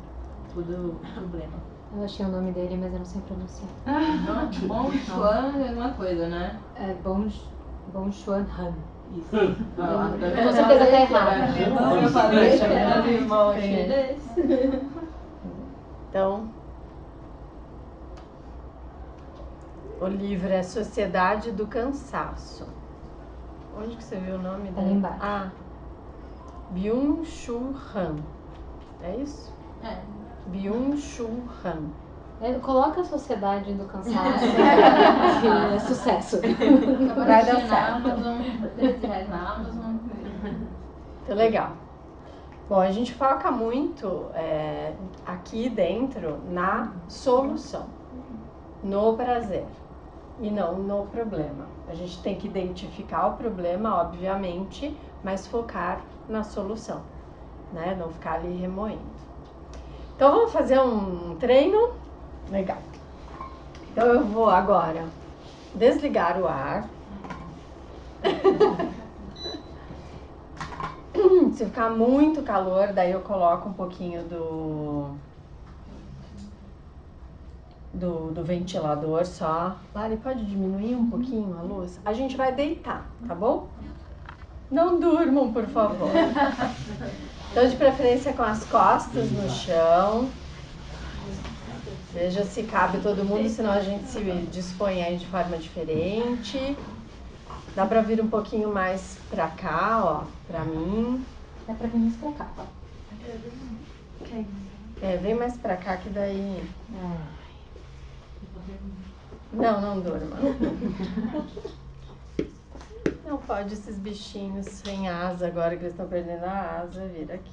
todo o problema. Eu achei o nome dele, mas eu não sei pronunciar. Bom Chuan é uma coisa, né? É Bong Chuan Han. Isso. Com certeza tá errado. Eu falei que era alemão, chinês. Então, o livro é Sociedade do Cansaço. Onde que você viu o nome Tá dele? ali embaixo. Ah, Byung-Chul Han. É isso? Byung-Chul Han. Coloca a Sociedade do Cansaço. É sucesso. Vai dar na certo. Amazon, R$13 na Amazon. Muito legal. Bom, a gente foca muito aqui dentro na solução, no prazer e não no problema. A gente tem que identificar o problema, obviamente, mas focar na solução, né? Não ficar ali remoendo. Então vamos fazer um treino? Legal. Então eu vou agora desligar o ar. Se ficar muito calor, daí eu coloco um pouquinho do ventilador só. Lari, pode diminuir um pouquinho a luz? A gente vai deitar, tá bom? Não durmam, por favor. Então, de preferência com as costas no chão. Veja se cabe todo mundo, senão a gente se dispõe aí de forma diferente. Dá pra vir um pouquinho mais pra cá, ó, pra mim. Dá pra vir mais pra cá, ó. Vem mais pra cá que daí... Não durma. Não pode esses bichinhos sem asa, agora que eles estão perdendo a asa, vir aqui.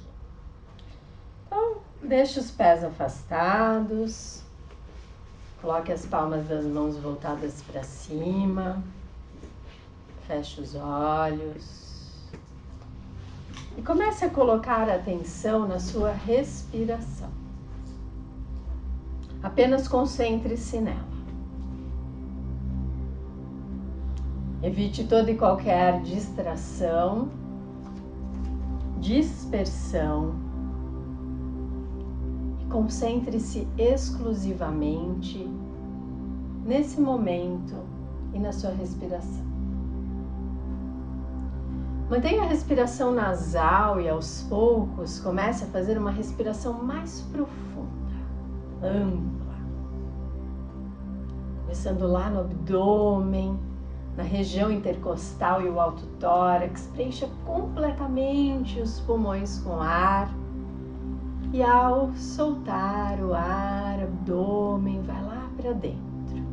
Então, deixe os pés afastados. Coloque as palmas das mãos voltadas para cima. Feche os olhos. E comece a colocar a atenção na sua respiração. Apenas concentre-se nela. Evite toda e qualquer distração, dispersão. E concentre-se exclusivamente nesse momento e na sua respiração. Mantenha a respiração nasal e aos poucos comece a fazer uma respiração mais profunda, ampla. Começando lá no abdômen, na região intercostal e o alto tórax, preencha completamente os pulmões com ar. E ao soltar o ar, abdômen vai lá para dentro.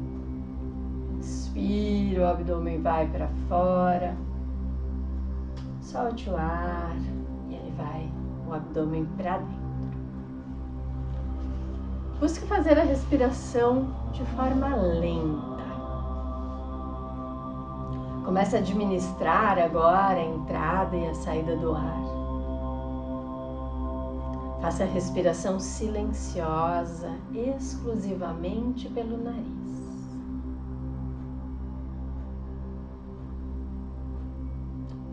Inspira, o abdômen vai para fora. Solte o ar e ele vai, o abdômen para dentro. Busque fazer a respiração de forma lenta. Comece a administrar agora a entrada e a saída do ar. Faça a respiração silenciosa, exclusivamente pelo nariz.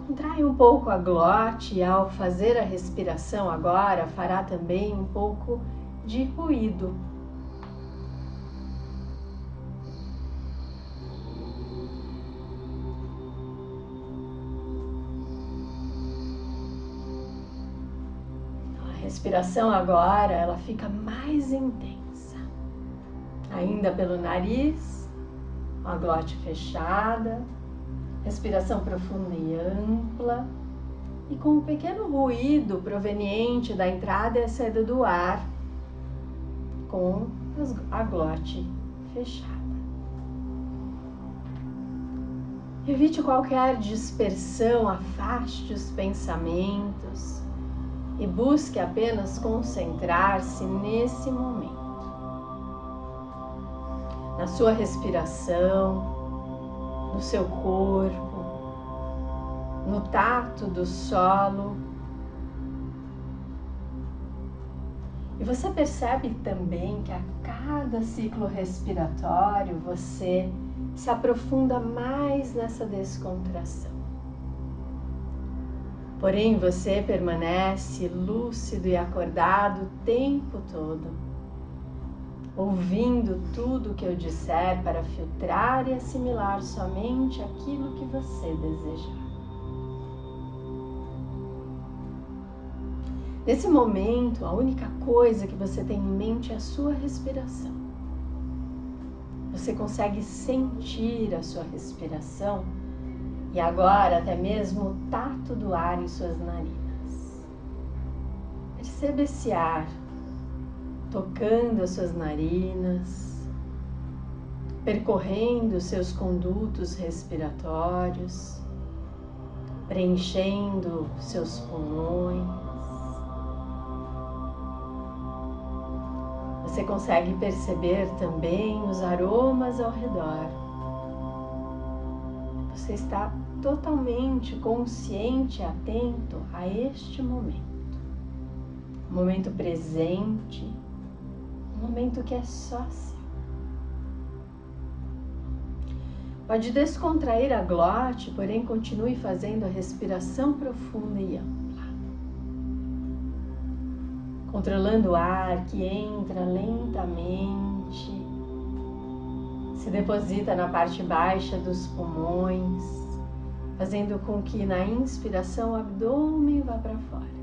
Contrai um pouco a glote e ao fazer a respiração agora fará também um pouco de ruído. A respiração agora ela fica mais intensa. Ainda pelo nariz, a glote fechada. Respiração profunda e ampla e com um pequeno ruído proveniente da entrada e a saída do ar, com a glote fechada. Evite qualquer dispersão, afaste os pensamentos e busque apenas concentrar-se nesse momento. Na sua respiração, no seu corpo, no tato do solo. E você percebe também que a cada ciclo respiratório você se aprofunda mais nessa descontração. Porém, você permanece lúcido e acordado o tempo todo, ouvindo tudo o que eu disser para filtrar e assimilar somente aquilo que você desejar. Nesse momento, a única coisa que você tem em mente é a sua respiração. Você consegue sentir a sua respiração e agora até mesmo o tato do ar em suas narinas. Perceba esse ar tocando as suas narinas, percorrendo os seus condutos respiratórios, preenchendo seus pulmões. Você consegue perceber também os aromas ao redor. Você está totalmente consciente e atento a este momento. Um momento presente, um momento que é só seu. Pode descontrair a glote, porém continue fazendo a respiração profunda e ampla. controlando o ar que entra lentamente, se deposita na parte baixa dos pulmões, fazendo com que na inspiração o abdômen vá para fora.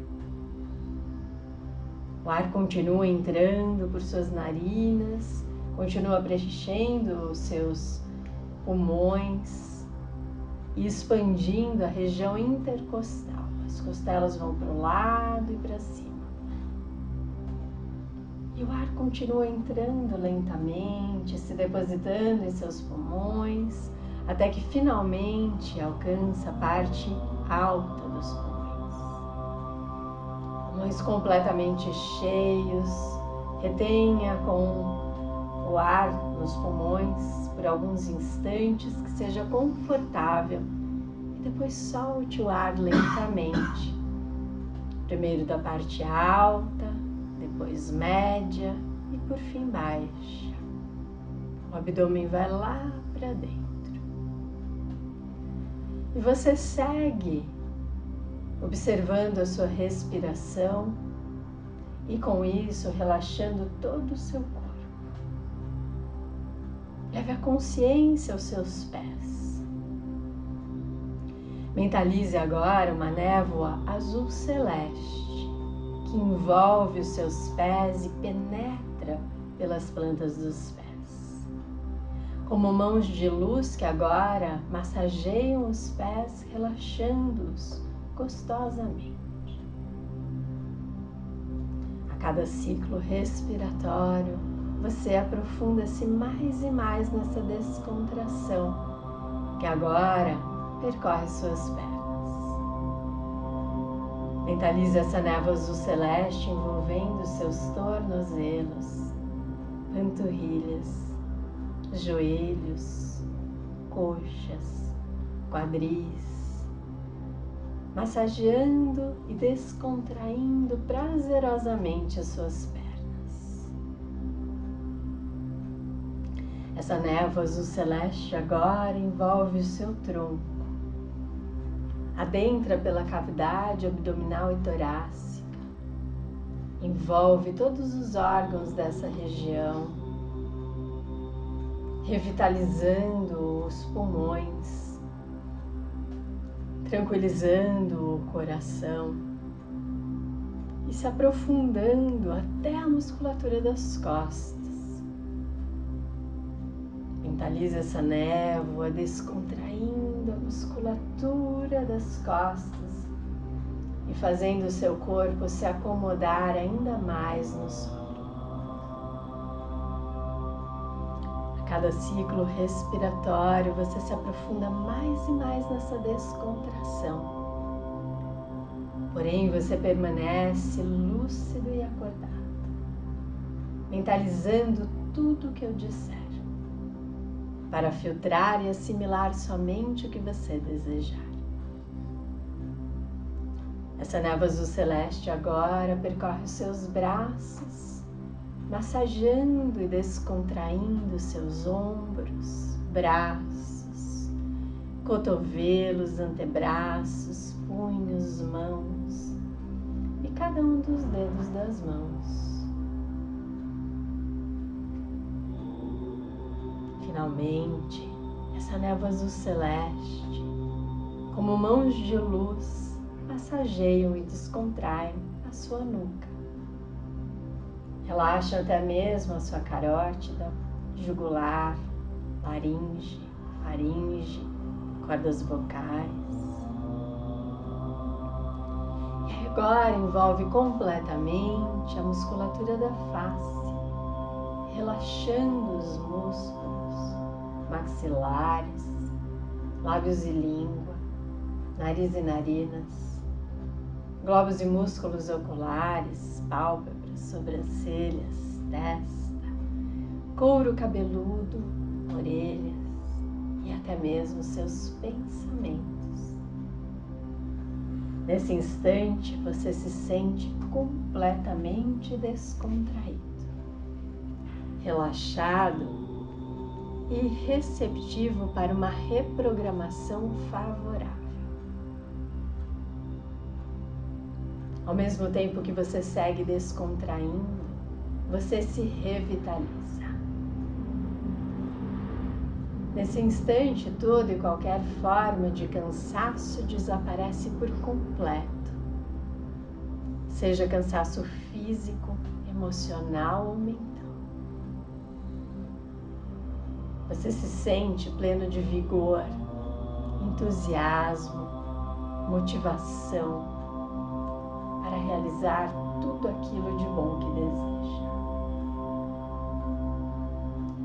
O ar continua entrando por suas narinas, continua preenchendo os seus pulmões e expandindo a região intercostal. As costelas vão para o lado e para cima. E o ar continua entrando lentamente, se depositando em seus pulmões, até que finalmente alcança a parte alta dos pulmões. Pulmões completamente cheios, retenha com o ar nos pulmões por alguns instantes, que seja confortável, e depois solte o ar lentamente. Primeiro da parte alta, depois média e por fim baixa. O abdômen vai lá para dentro. E você segue observando a sua respiração e com isso relaxando todo o seu corpo. Leve a consciência aos seus pés. Mentalize agora uma névoa azul celeste que envolve os seus pés e penetra pelas plantas dos pés. Como mãos de luz que agora massageiam os pés, relaxando-os gostosamente. A cada ciclo respiratório, você aprofunda-se mais e mais nessa descontração que agora percorre suas pernas. Mentalize essa névoa azul celeste envolvendo seus tornozelos, panturrilhas, joelhos, coxas, quadris, massageando e descontraindo prazerosamente as suas pernas. Essa névoa azul celeste agora envolve o seu tronco, adentra pela cavidade abdominal e torácica, envolve todos os órgãos dessa região, revitalizando os pulmões, tranquilizando o coração e se aprofundando até a musculatura das costas. Mentalize essa névoa descontraindo a musculatura das costas e fazendo o seu corpo se acomodar ainda mais no solo. A cada ciclo respiratório você se aprofunda mais e mais nessa descontração. Porém, você permanece lúcido e acordado, mentalizando tudo o que eu disser, para filtrar e assimilar somente o que você desejar. Essa névoa azul celeste agora percorre os seus braços, massageando e descontraindo seus ombros, braços, cotovelos, antebraços, punhos, mãos e cada um dos dedos das mãos. Finalmente, essa névoa azul celeste, como mãos de luz, massageiam e descontraem a sua nuca. Relaxam até mesmo a sua carótida, jugular, laringe, faringe, cordas vocais. E agora envolve completamente a musculatura da face, relaxando os músculos maxilares, lábios e língua, nariz e narinas, globos e músculos oculares, pálpebras, sobrancelhas, testa, couro cabeludo, orelhas e até mesmo seus pensamentos. Nesse instante você se sente completamente descontraído, relaxado e receptivo para uma reprogramação favorável. Ao mesmo tempo que você segue descontraindo, você se revitaliza. Nesse instante, toda e qualquer forma de cansaço desaparece por completo. Seja cansaço físico, emocional ou mental. Você se sente pleno de vigor, entusiasmo, motivação para realizar tudo aquilo de bom que deseja.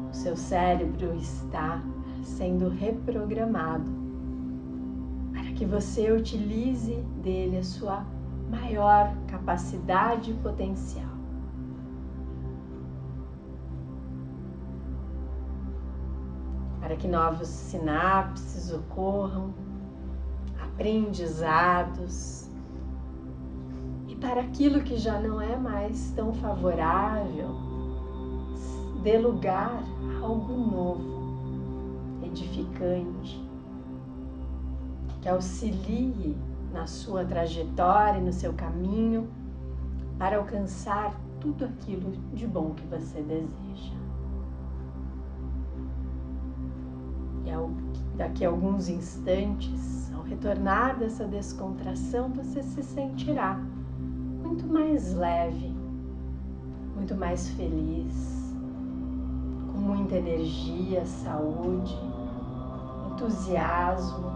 O seu cérebro está sendo reprogramado para que você utilize dele a sua maior capacidade e potencial. Para que novos sinapses ocorram, aprendizados, e para aquilo que já não é mais tão favorável, dê lugar a algo novo, edificante, que auxilie na sua trajetória e no seu caminho para alcançar tudo aquilo de bom que você deseja. E daqui a alguns instantes, ao retornar dessa descontração, você se sentirá muito mais leve, muito mais feliz, com muita energia, saúde, entusiasmo,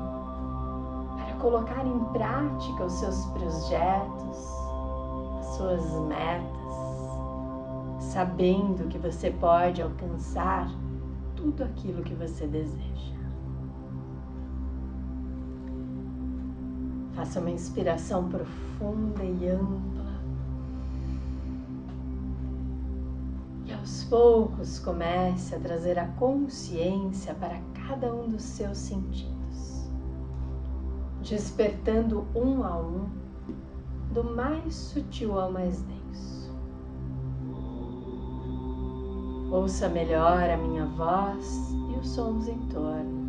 para colocar em prática os seus projetos, as suas metas, sabendo que você pode alcançar tudo aquilo que você deseja. Faça uma inspiração profunda e ampla. E aos poucos comece a trazer a consciência para cada um dos seus sentidos, despertando um a um, do mais sutil ao mais denso. Ouça melhor a minha voz e os sons em torno.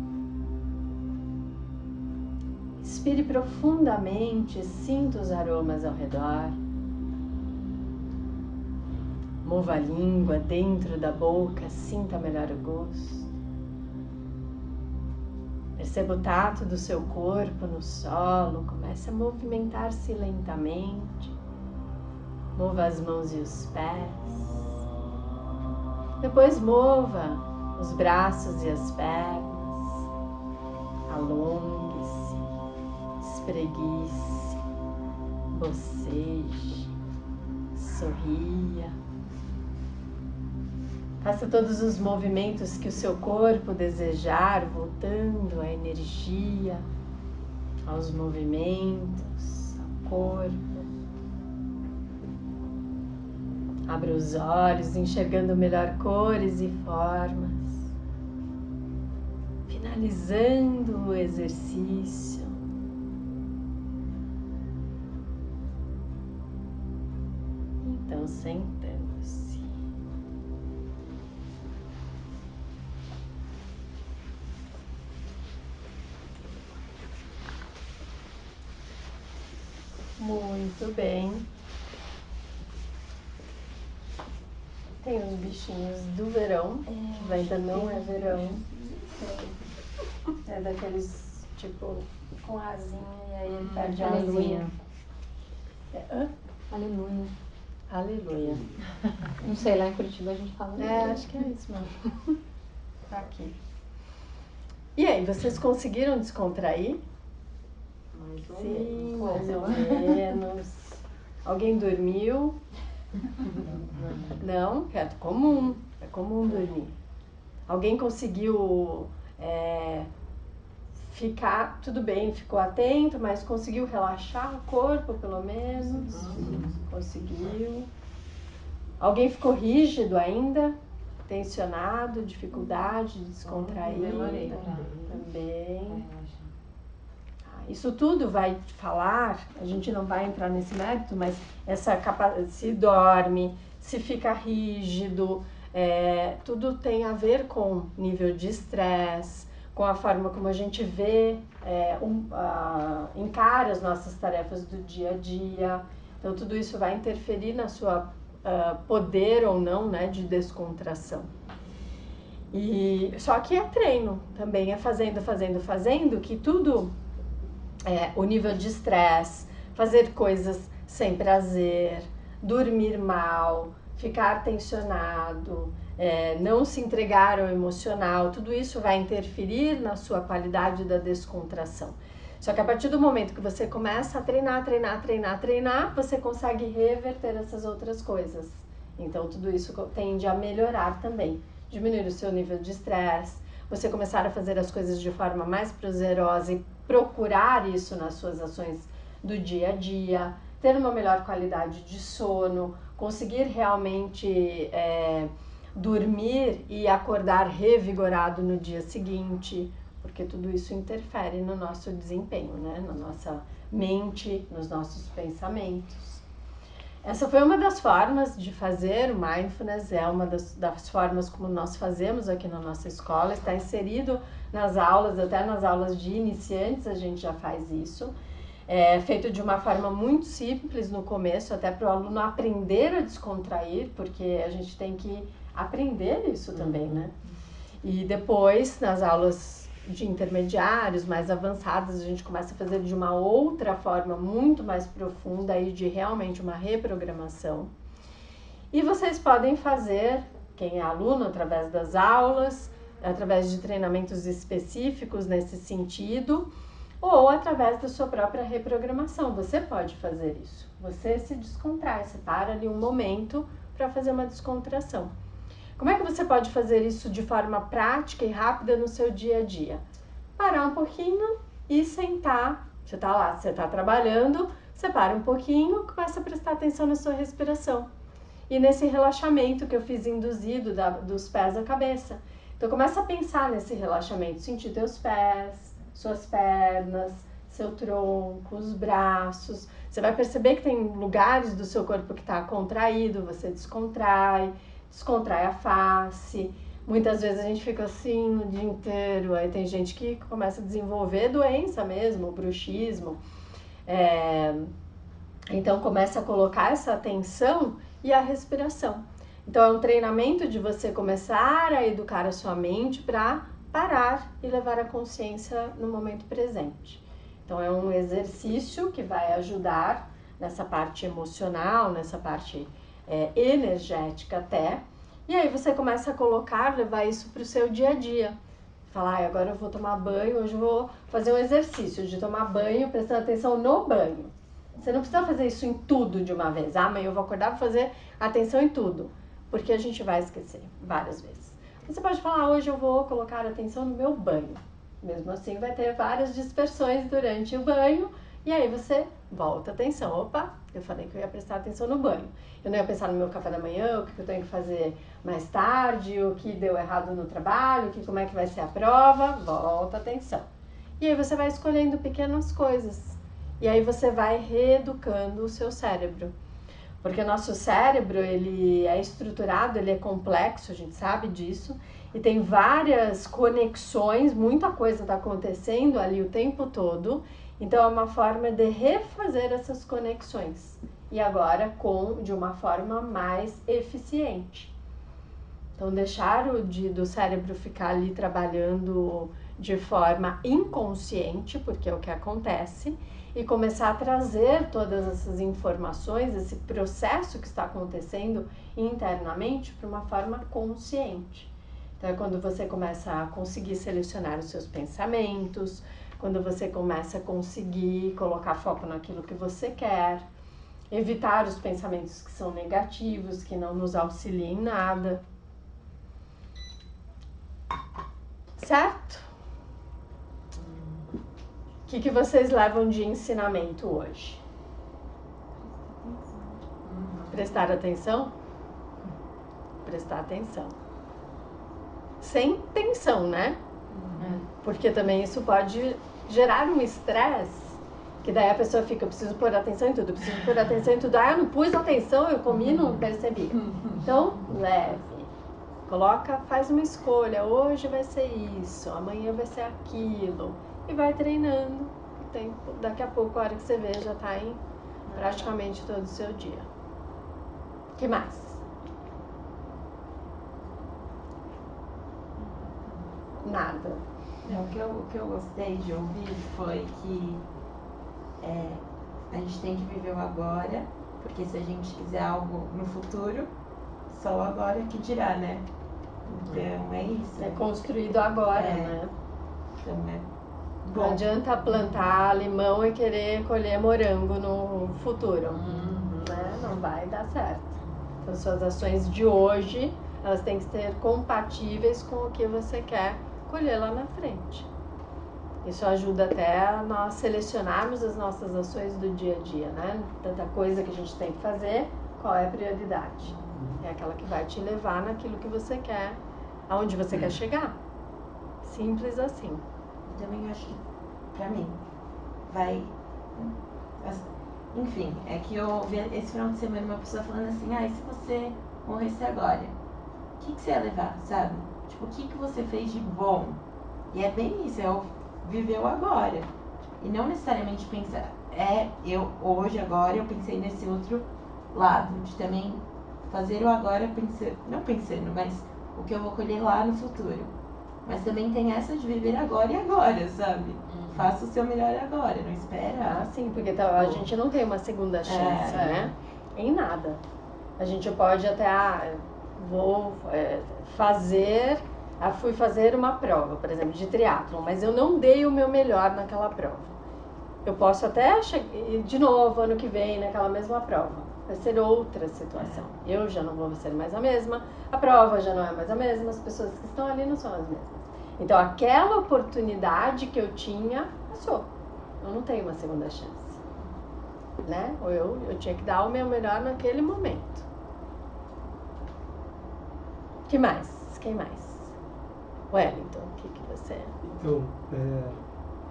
Inspire profundamente, sinta os aromas ao redor. Mova a língua dentro da boca, sinta melhor o gosto. Perceba o tato do seu corpo no solo, comece a movimentar-se lentamente. Mova as mãos e os pés. Depois mova os braços e as pernas. Alongue-se, espreguice, boceje, sorria. Faça todos os movimentos que o seu corpo desejar, voltando a energia aos movimentos, ao corpo. Abra os olhos, enxergando melhor cores e formas. Finalizando o exercício. Então, sentando-se. Muito bem. Tem os bichinhos do verão, que ainda não é verão. É daqueles, tipo, com asinha e aí ele perde a asinha. Aleluia. Aleluia. Não sei, lá em Curitiba a gente fala. Acho que é isso mesmo. Tá aqui. E aí, vocês conseguiram descontrair? Sim, mais ou menos. Alguém dormiu? Não, é comum dormir. Alguém conseguiu ficar, tudo bem, ficou atento, mas conseguiu relaxar o corpo, pelo menos? Conseguiu. Alguém ficou rígido ainda? Tensionado, dificuldade de descontrair? Demorei também. Isso tudo vai falar, a gente não vai entrar nesse mérito, mas se dorme, se fica rígido, tudo tem a ver com nível de estresse, com a forma como a gente vê, encara as nossas tarefas do dia a dia. Então tudo isso vai interferir na sua poder ou não, né, de descontração. E só que é treino também, é fazendo, que tudo, o nível de estresse, fazer coisas sem prazer, dormir mal, ficar tensionado, não se entregar ao emocional, tudo isso vai interferir na sua qualidade da descontração. Só que a partir do momento que você começa a treinar, você consegue reverter essas outras coisas. Então tudo isso tende a melhorar também. Diminuir o seu nível de estresse, você começar a fazer as coisas de forma mais prazerosa e procurar isso nas suas ações do dia a dia, ter uma melhor qualidade de sono, conseguir realmente dormir e acordar revigorado no dia seguinte, porque tudo isso interfere no nosso desempenho, né? Na nossa mente, nos nossos pensamentos. Essa foi uma das formas de fazer o Mindfulness, é uma das formas como nós fazemos aqui na nossa escola, está inserido nas aulas, até nas aulas de iniciantes a gente já faz isso. É feito de uma forma muito simples no começo, até para o aluno aprender a descontrair, porque a gente tem que aprender isso também, né? E depois, nas aulas de intermediários, mais avançadas, a gente começa a fazer de uma outra forma muito mais profunda e de realmente uma reprogramação. E vocês podem fazer, quem é aluno, através das aulas, através de treinamentos específicos nesse sentido, ou através da sua própria reprogramação. Você pode fazer isso. Você se descontrai, você para ali um momento para fazer uma descontração. Como é que você pode fazer isso de forma prática e rápida no seu dia a dia? Parar um pouquinho e sentar. Você está lá, você está trabalhando, você para um pouquinho, começa a prestar atenção na sua respiração. E nesse relaxamento que eu fiz induzido dos pés à cabeça. Então começa a pensar nesse relaxamento, sentir teus pés, suas pernas, seu tronco, os braços. Você vai perceber que tem lugares do seu corpo que está contraído, você descontrai a face. Muitas vezes a gente fica assim o dia inteiro, aí tem gente que começa a desenvolver doença mesmo, bruxismo. Então começa a colocar essa atenção e a respiração. Então é um treinamento de você começar a educar a sua mente para parar e levar a consciência no momento presente. Então é um exercício que vai ajudar nessa parte emocional, nessa parte energética até. E aí você começa a levar isso para o seu dia a dia. Falar, agora eu vou tomar banho, hoje eu vou fazer um exercício de tomar banho, prestando atenção no banho. Você não precisa fazer isso em tudo de uma vez. Amanhã eu vou acordar e vou fazer atenção em tudo. Porque a gente vai esquecer várias vezes. Você pode falar, hoje eu vou colocar atenção no meu banho. Mesmo assim vai ter várias dispersões durante o banho. E aí você volta a atenção. Opa, eu falei que eu ia prestar atenção no banho. Eu não ia pensar no meu café da manhã, o que eu tenho que fazer mais tarde, o que deu errado no trabalho, como é que vai ser a prova. Volta a atenção. E aí você vai escolhendo pequenas coisas. E aí você vai reeducando o seu cérebro. Porque o nosso cérebro, ele é estruturado, ele é complexo, a gente sabe disso. E tem várias conexões, muita coisa está acontecendo ali o tempo todo. Então é uma forma de refazer essas conexões. E agora de uma forma mais eficiente. Então deixar do cérebro ficar ali trabalhando de forma inconsciente, porque é o que acontece, e começar a trazer todas essas informações, esse processo que está acontecendo internamente para uma forma consciente. Então é quando você começa a conseguir selecionar os seus pensamentos, quando você começa a conseguir colocar foco naquilo que você quer, evitar os pensamentos que são negativos, que não nos auxiliam em nada. Certo? O que vocês levam de ensinamento hoje? Prestar atenção? Prestar atenção. Sem tensão, né? Porque também isso pode gerar um estresse, que daí a pessoa fica, eu preciso pôr atenção em tudo, eu preciso pôr atenção em tudo. Ah, eu não pus atenção, eu comi, não percebi. Então, leve. Coloca, faz uma escolha, hoje vai ser isso, amanhã vai ser aquilo. E vai treinando o tempo. Daqui a pouco, a hora que você vê, já está em praticamente todo o seu dia. O que mais? Nada. O que eu gostei de ouvir foi que a gente tem que viver o agora, porque se a gente quiser algo no futuro, só o agora que dirá, né? Então é isso. É construído agora, né? Então Não adianta plantar limão e querer colher morango no futuro, né? Não vai dar certo. Então, suas ações de hoje, elas têm que ser compatíveis com o que você quer colher lá na frente. Isso ajuda até a nós selecionarmos as nossas ações do dia a dia, né? Tanta coisa que a gente tem que fazer, qual é a prioridade? É aquela que vai te levar naquilo que você quer, aonde você quer chegar. Simples assim. Também acho que, pra mim, vai... Enfim, é que eu ouvi esse final de semana uma pessoa falando assim, e se você morresse agora, o que você ia levar, sabe? Tipo, o que você fez de bom? E é bem isso, viver o agora. E não necessariamente pensar, hoje, agora, eu pensei nesse outro lado, de também fazer o agora, não pensando, mas o que eu vou colher lá no futuro. Mas também tem essa de viver agora e agora, sabe? Faça o seu melhor agora, não espera. Sim, porque a gente não tem uma segunda chance, né? Em nada. A gente pode até, fui fazer uma prova, por exemplo, de triatlon, mas eu não dei o meu melhor naquela prova. Eu posso até ir de novo ano que vem naquela mesma prova. Vai ser outra situação. Eu já não vou ser mais a mesma, a prova já não é mais a mesma, as pessoas que estão ali não são as mesmas. Então, aquela oportunidade que eu tinha, passou. Eu não tenho uma segunda chance. Né? Ou eu tinha que dar o meu melhor naquele momento. Que mais? Quem mais? Wellington, o que você... Então,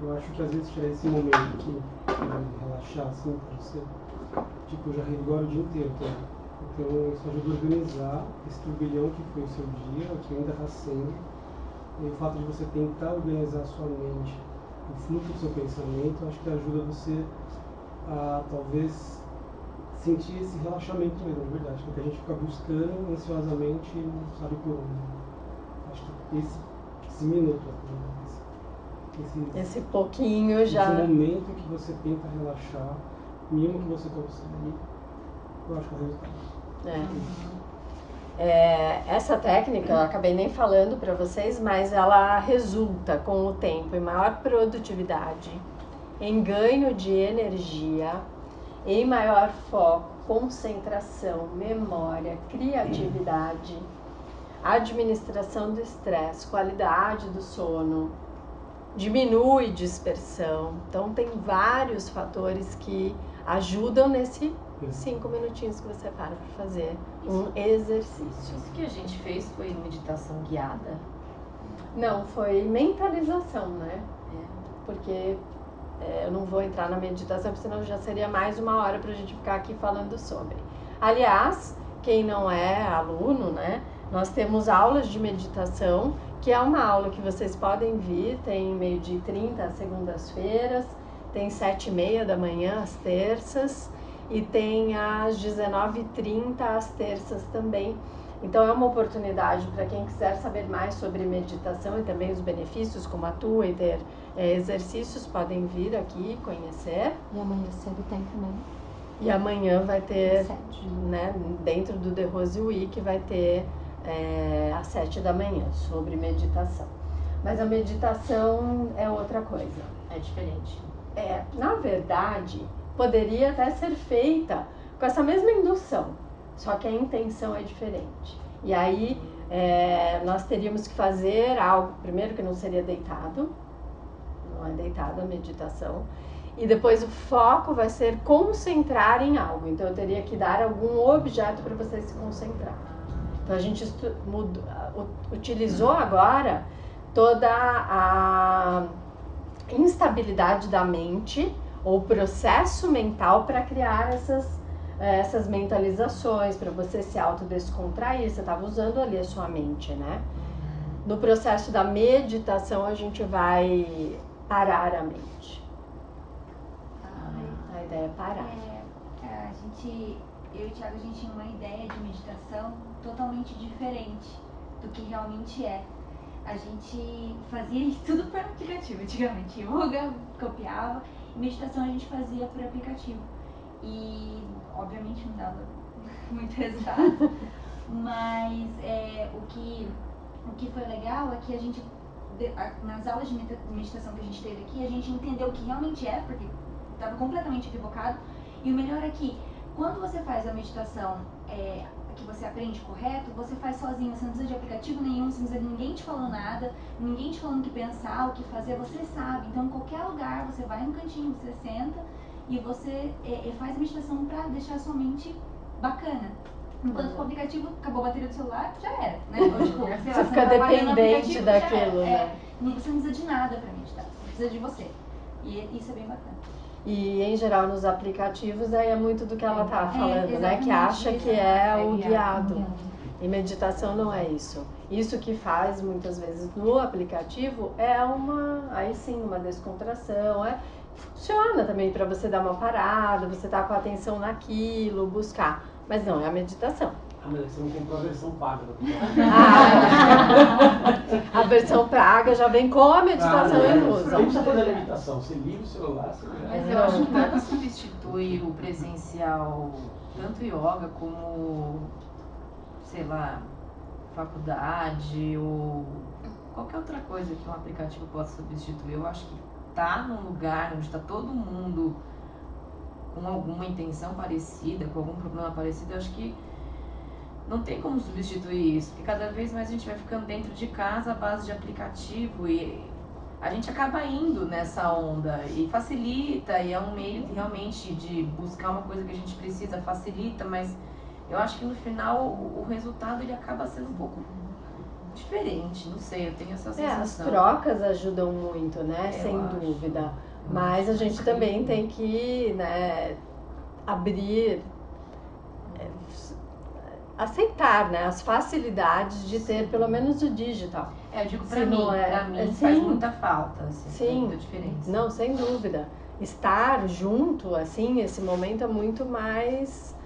eu acho que às vezes tirar esse momento que relaxar assim pra você, tipo, eu já ri agora o dia inteiro, tá? Então isso ajuda a organizar esse turbilhão que foi o seu dia, o que ainda está sendo, e o fato de você tentar organizar a sua mente, o fluxo do seu pensamento, acho que ajuda você a talvez sentir esse relaxamento mesmo, de verdade, porque a gente fica buscando ansiosamente e não sabe por onde. Acho que esse minuto, esse pouquinho já... Esse momento que você tenta relaxar, mesmo que você consegue, eu acho que é o resultado. Essa técnica, eu acabei nem falando para vocês, mas ela resulta com o tempo em maior produtividade, em ganho de energia, em maior foco, concentração, memória, criatividade, administração do estresse, qualidade do sono, diminui dispersão. Então tem vários fatores que ajudam nesse 5 minutinhos que você para fazer um exercício. Isso que a gente fez foi meditação guiada? Não, foi mentalização, né? Porque eu não vou entrar na meditação, porque senão já seria mais uma hora pra gente ficar aqui falando sobre. Aliás, quem não é aluno, né? Nós temos aulas de meditação, que é uma aula que vocês podem vir, tem 12h30 às segundas-feiras, tem 7h30 da manhã às terças, e tem às 19h30 às terças também. Então é uma oportunidade para quem quiser saber mais sobre meditação e também os benefícios, como atua e ter exercícios, podem vir aqui conhecer. E amanhã cedo tem também. E amanhã vai ter, né, dentro do The Rose Week, vai ter às 7 da manhã sobre meditação. Mas a meditação é outra coisa. É diferente. Na verdade, poderia até ser feita com essa mesma indução, só que a intenção é diferente. E aí nós teríamos que fazer algo, primeiro que não seria deitado, não é deitado a meditação, e depois o foco vai ser concentrar em algo. Então eu teria que dar algum objeto para você se concentrar. Então a gente utilizou agora toda a instabilidade da mente, ou processo mental, para criar essas mentalizações, para você se autodescontrair. Você estava usando ali a sua mente, né? No processo da meditação, a gente vai parar a mente. A ideia é parar. eu e o Thiago, a gente tinha uma ideia de meditação totalmente diferente do que realmente é. A gente fazia isso tudo por aplicativo, antigamente. Yoga, copiava, e meditação a gente fazia por aplicativo. E, obviamente, não dava muito resultado, mas o que foi legal é que a gente, nas aulas de meditação que a gente teve aqui, a gente entendeu o que realmente é, porque estava completamente equivocado. E o melhor é que, quando você faz a meditação que você aprende correto, você faz sozinho, você não precisa de aplicativo nenhum, você não precisa de ninguém te falando nada, ninguém te falando o que pensar, o que fazer, você sabe. Então, em qualquer lugar, você vai no cantinho, você senta e você faz a meditação para deixar a sua mente bacana. Enquanto com o aplicativo, acabou a bateria do celular, já era, né? Ou, tipo, sei lá, Você fica dependente daquilo, né? Você não precisa de nada para meditar, você precisa de você. E isso é bem bacana. E, em geral, nos aplicativos, aí é muito do que ela tá falando, né? Que acha que é o guiado. E meditação não é isso. Isso que faz, muitas vezes, no aplicativo é aí sim, uma descontração. Funciona também para você dar uma parada, você tá com a atenção naquilo, buscar. Mas não, é a meditação. Mas você não comprou a versão paga. A versão paga já vem com a meditação inclusa. Não precisa fazer a meditação, você liga o celular, você Mas eu acho que nada substitui o presencial, tanto yoga como, sei lá, faculdade ou qualquer outra coisa que um aplicativo possa substituir. Eu acho que tá num lugar onde está todo mundo com alguma intenção parecida, com algum problema parecido, eu acho que não tem como substituir isso, porque cada vez mais a gente vai ficando dentro de casa à base de aplicativo e a gente acaba indo nessa onda e facilita, e é um meio realmente de buscar uma coisa que a gente precisa, facilita, mas eu acho que no final o resultado ele acaba sendo um pouco diferente, não sei, eu tenho essa sensação. As trocas ajudam muito, né? Sem dúvida. Mas a gente também tem que, né, abrir, aceitar, né, as facilidades de ter pelo menos o digital. Eu digo pra mim faz muita falta, assim, faz muita diferença. Não, sem dúvida. Estar junto, assim, esse momento é muito mais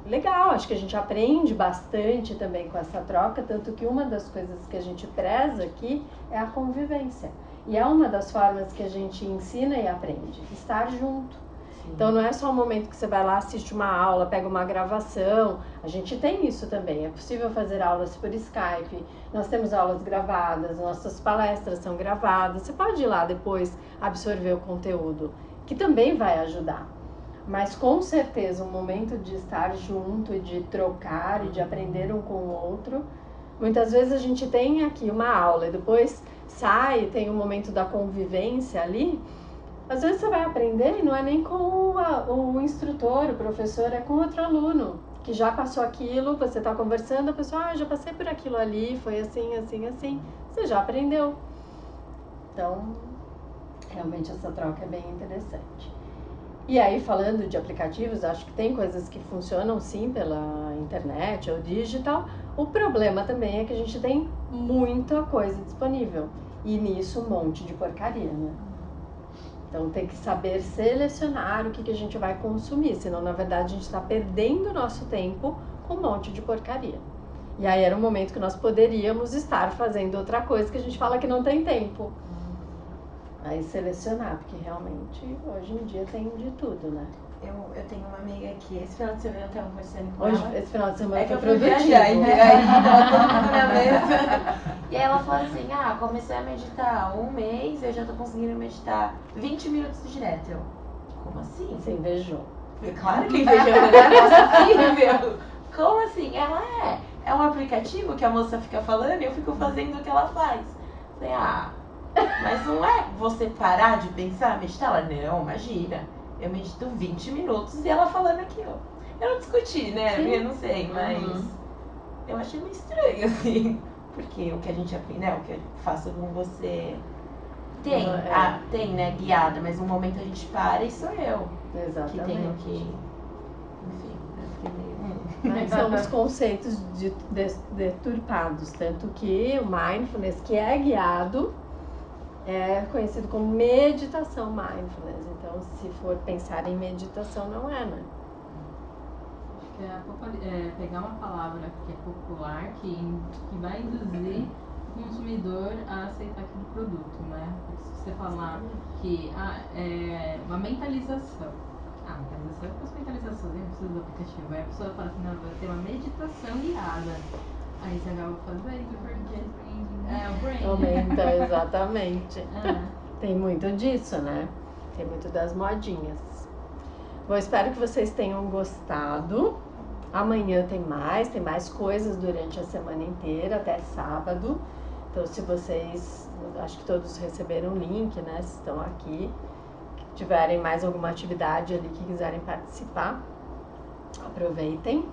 legal. Acho que a gente aprende bastante também com essa troca, tanto que uma das coisas que a gente preza aqui é a convivência. E é uma das formas que a gente ensina e aprende, estar junto. Sim. Então não é só um momento que você vai lá, assiste uma aula, pega uma gravação. A gente tem isso também, é possível fazer aulas por Skype, nós temos aulas gravadas, nossas palestras são gravadas. Você pode ir lá depois absorver o conteúdo, que também vai ajudar. Mas com certeza um momento de estar junto e de trocar e de aprender um com o outro. Muitas vezes a gente tem aqui uma aula e depois sai, tem um momento da convivência ali. Às vezes você vai aprender e não é nem com o instrutor, o professor, é com outro aluno que já passou aquilo, você está conversando, a pessoa, já passei por aquilo ali, foi assim, assim, assim. Você já aprendeu. Então, realmente essa troca é bem interessante. E aí, falando de aplicativos, acho que tem coisas que funcionam sim pela internet ou digital. O problema também é que a gente tem muita coisa disponível. E nisso um monte de porcaria, né? Então tem que saber selecionar o que a gente vai consumir. Senão, na verdade, a gente está perdendo o nosso tempo com um monte de porcaria. E aí era um momento que nós poderíamos estar fazendo outra coisa que a gente fala que não tem tempo. Aí selecionar, porque realmente hoje em dia tem de tudo, né? Eu tenho uma amiga aqui, esse final de semana eu estava conversando com hoje, ela. Esse final de semana foi produtivo. Viajar, e aí tava todo mundo na minha mesa. E aí ela falou assim, comecei a meditar 1 mês, eu já tô conseguindo meditar 20 minutos direto. Eu, como assim? Você invejou. Claro que invejou, né? Como assim? Ela é um aplicativo que a moça fica falando e eu fico fazendo o que ela faz. Eu falei, mas não é você parar de pensar, meditar? Ela, não, imagina. Eu medito 20 minutos e ela falando aquilo. Eu não discuti, né? Sim. Eu não sei, mas eu achei meio estranho, assim. Porque o que a gente aprende, né? O que eu faço com você tem, né? Guiada, mas no momento a gente para e sou eu. Exatamente. Que tenho que... Enfim, eu fiquei meio... Mas são os conceitos deturpados. Tanto que o mindfulness, que é guiado, é conhecido como meditação mindfulness. Então, se for pensar em meditação, não é, né? que é pegar uma palavra que é popular, que vai induzir o consumidor a aceitar aquele produto, né? Porque se você falar que é uma mentalização. Mentalização, eu faço mentalização, nem preciso do aplicativo. Aí a pessoa fala assim, não, vai ter uma meditação guiada. Aí você acaba fazendo porque o brain. Aumenta, exatamente. Tem muito disso, né? Tem muito das modinhas. Bom, espero que vocês tenham gostado. Amanhã tem mais coisas durante a semana inteira, até sábado. Então, se vocês, acho que todos receberam o link, né? Se estão aqui, tiverem mais alguma atividade ali que quiserem participar, aproveitem.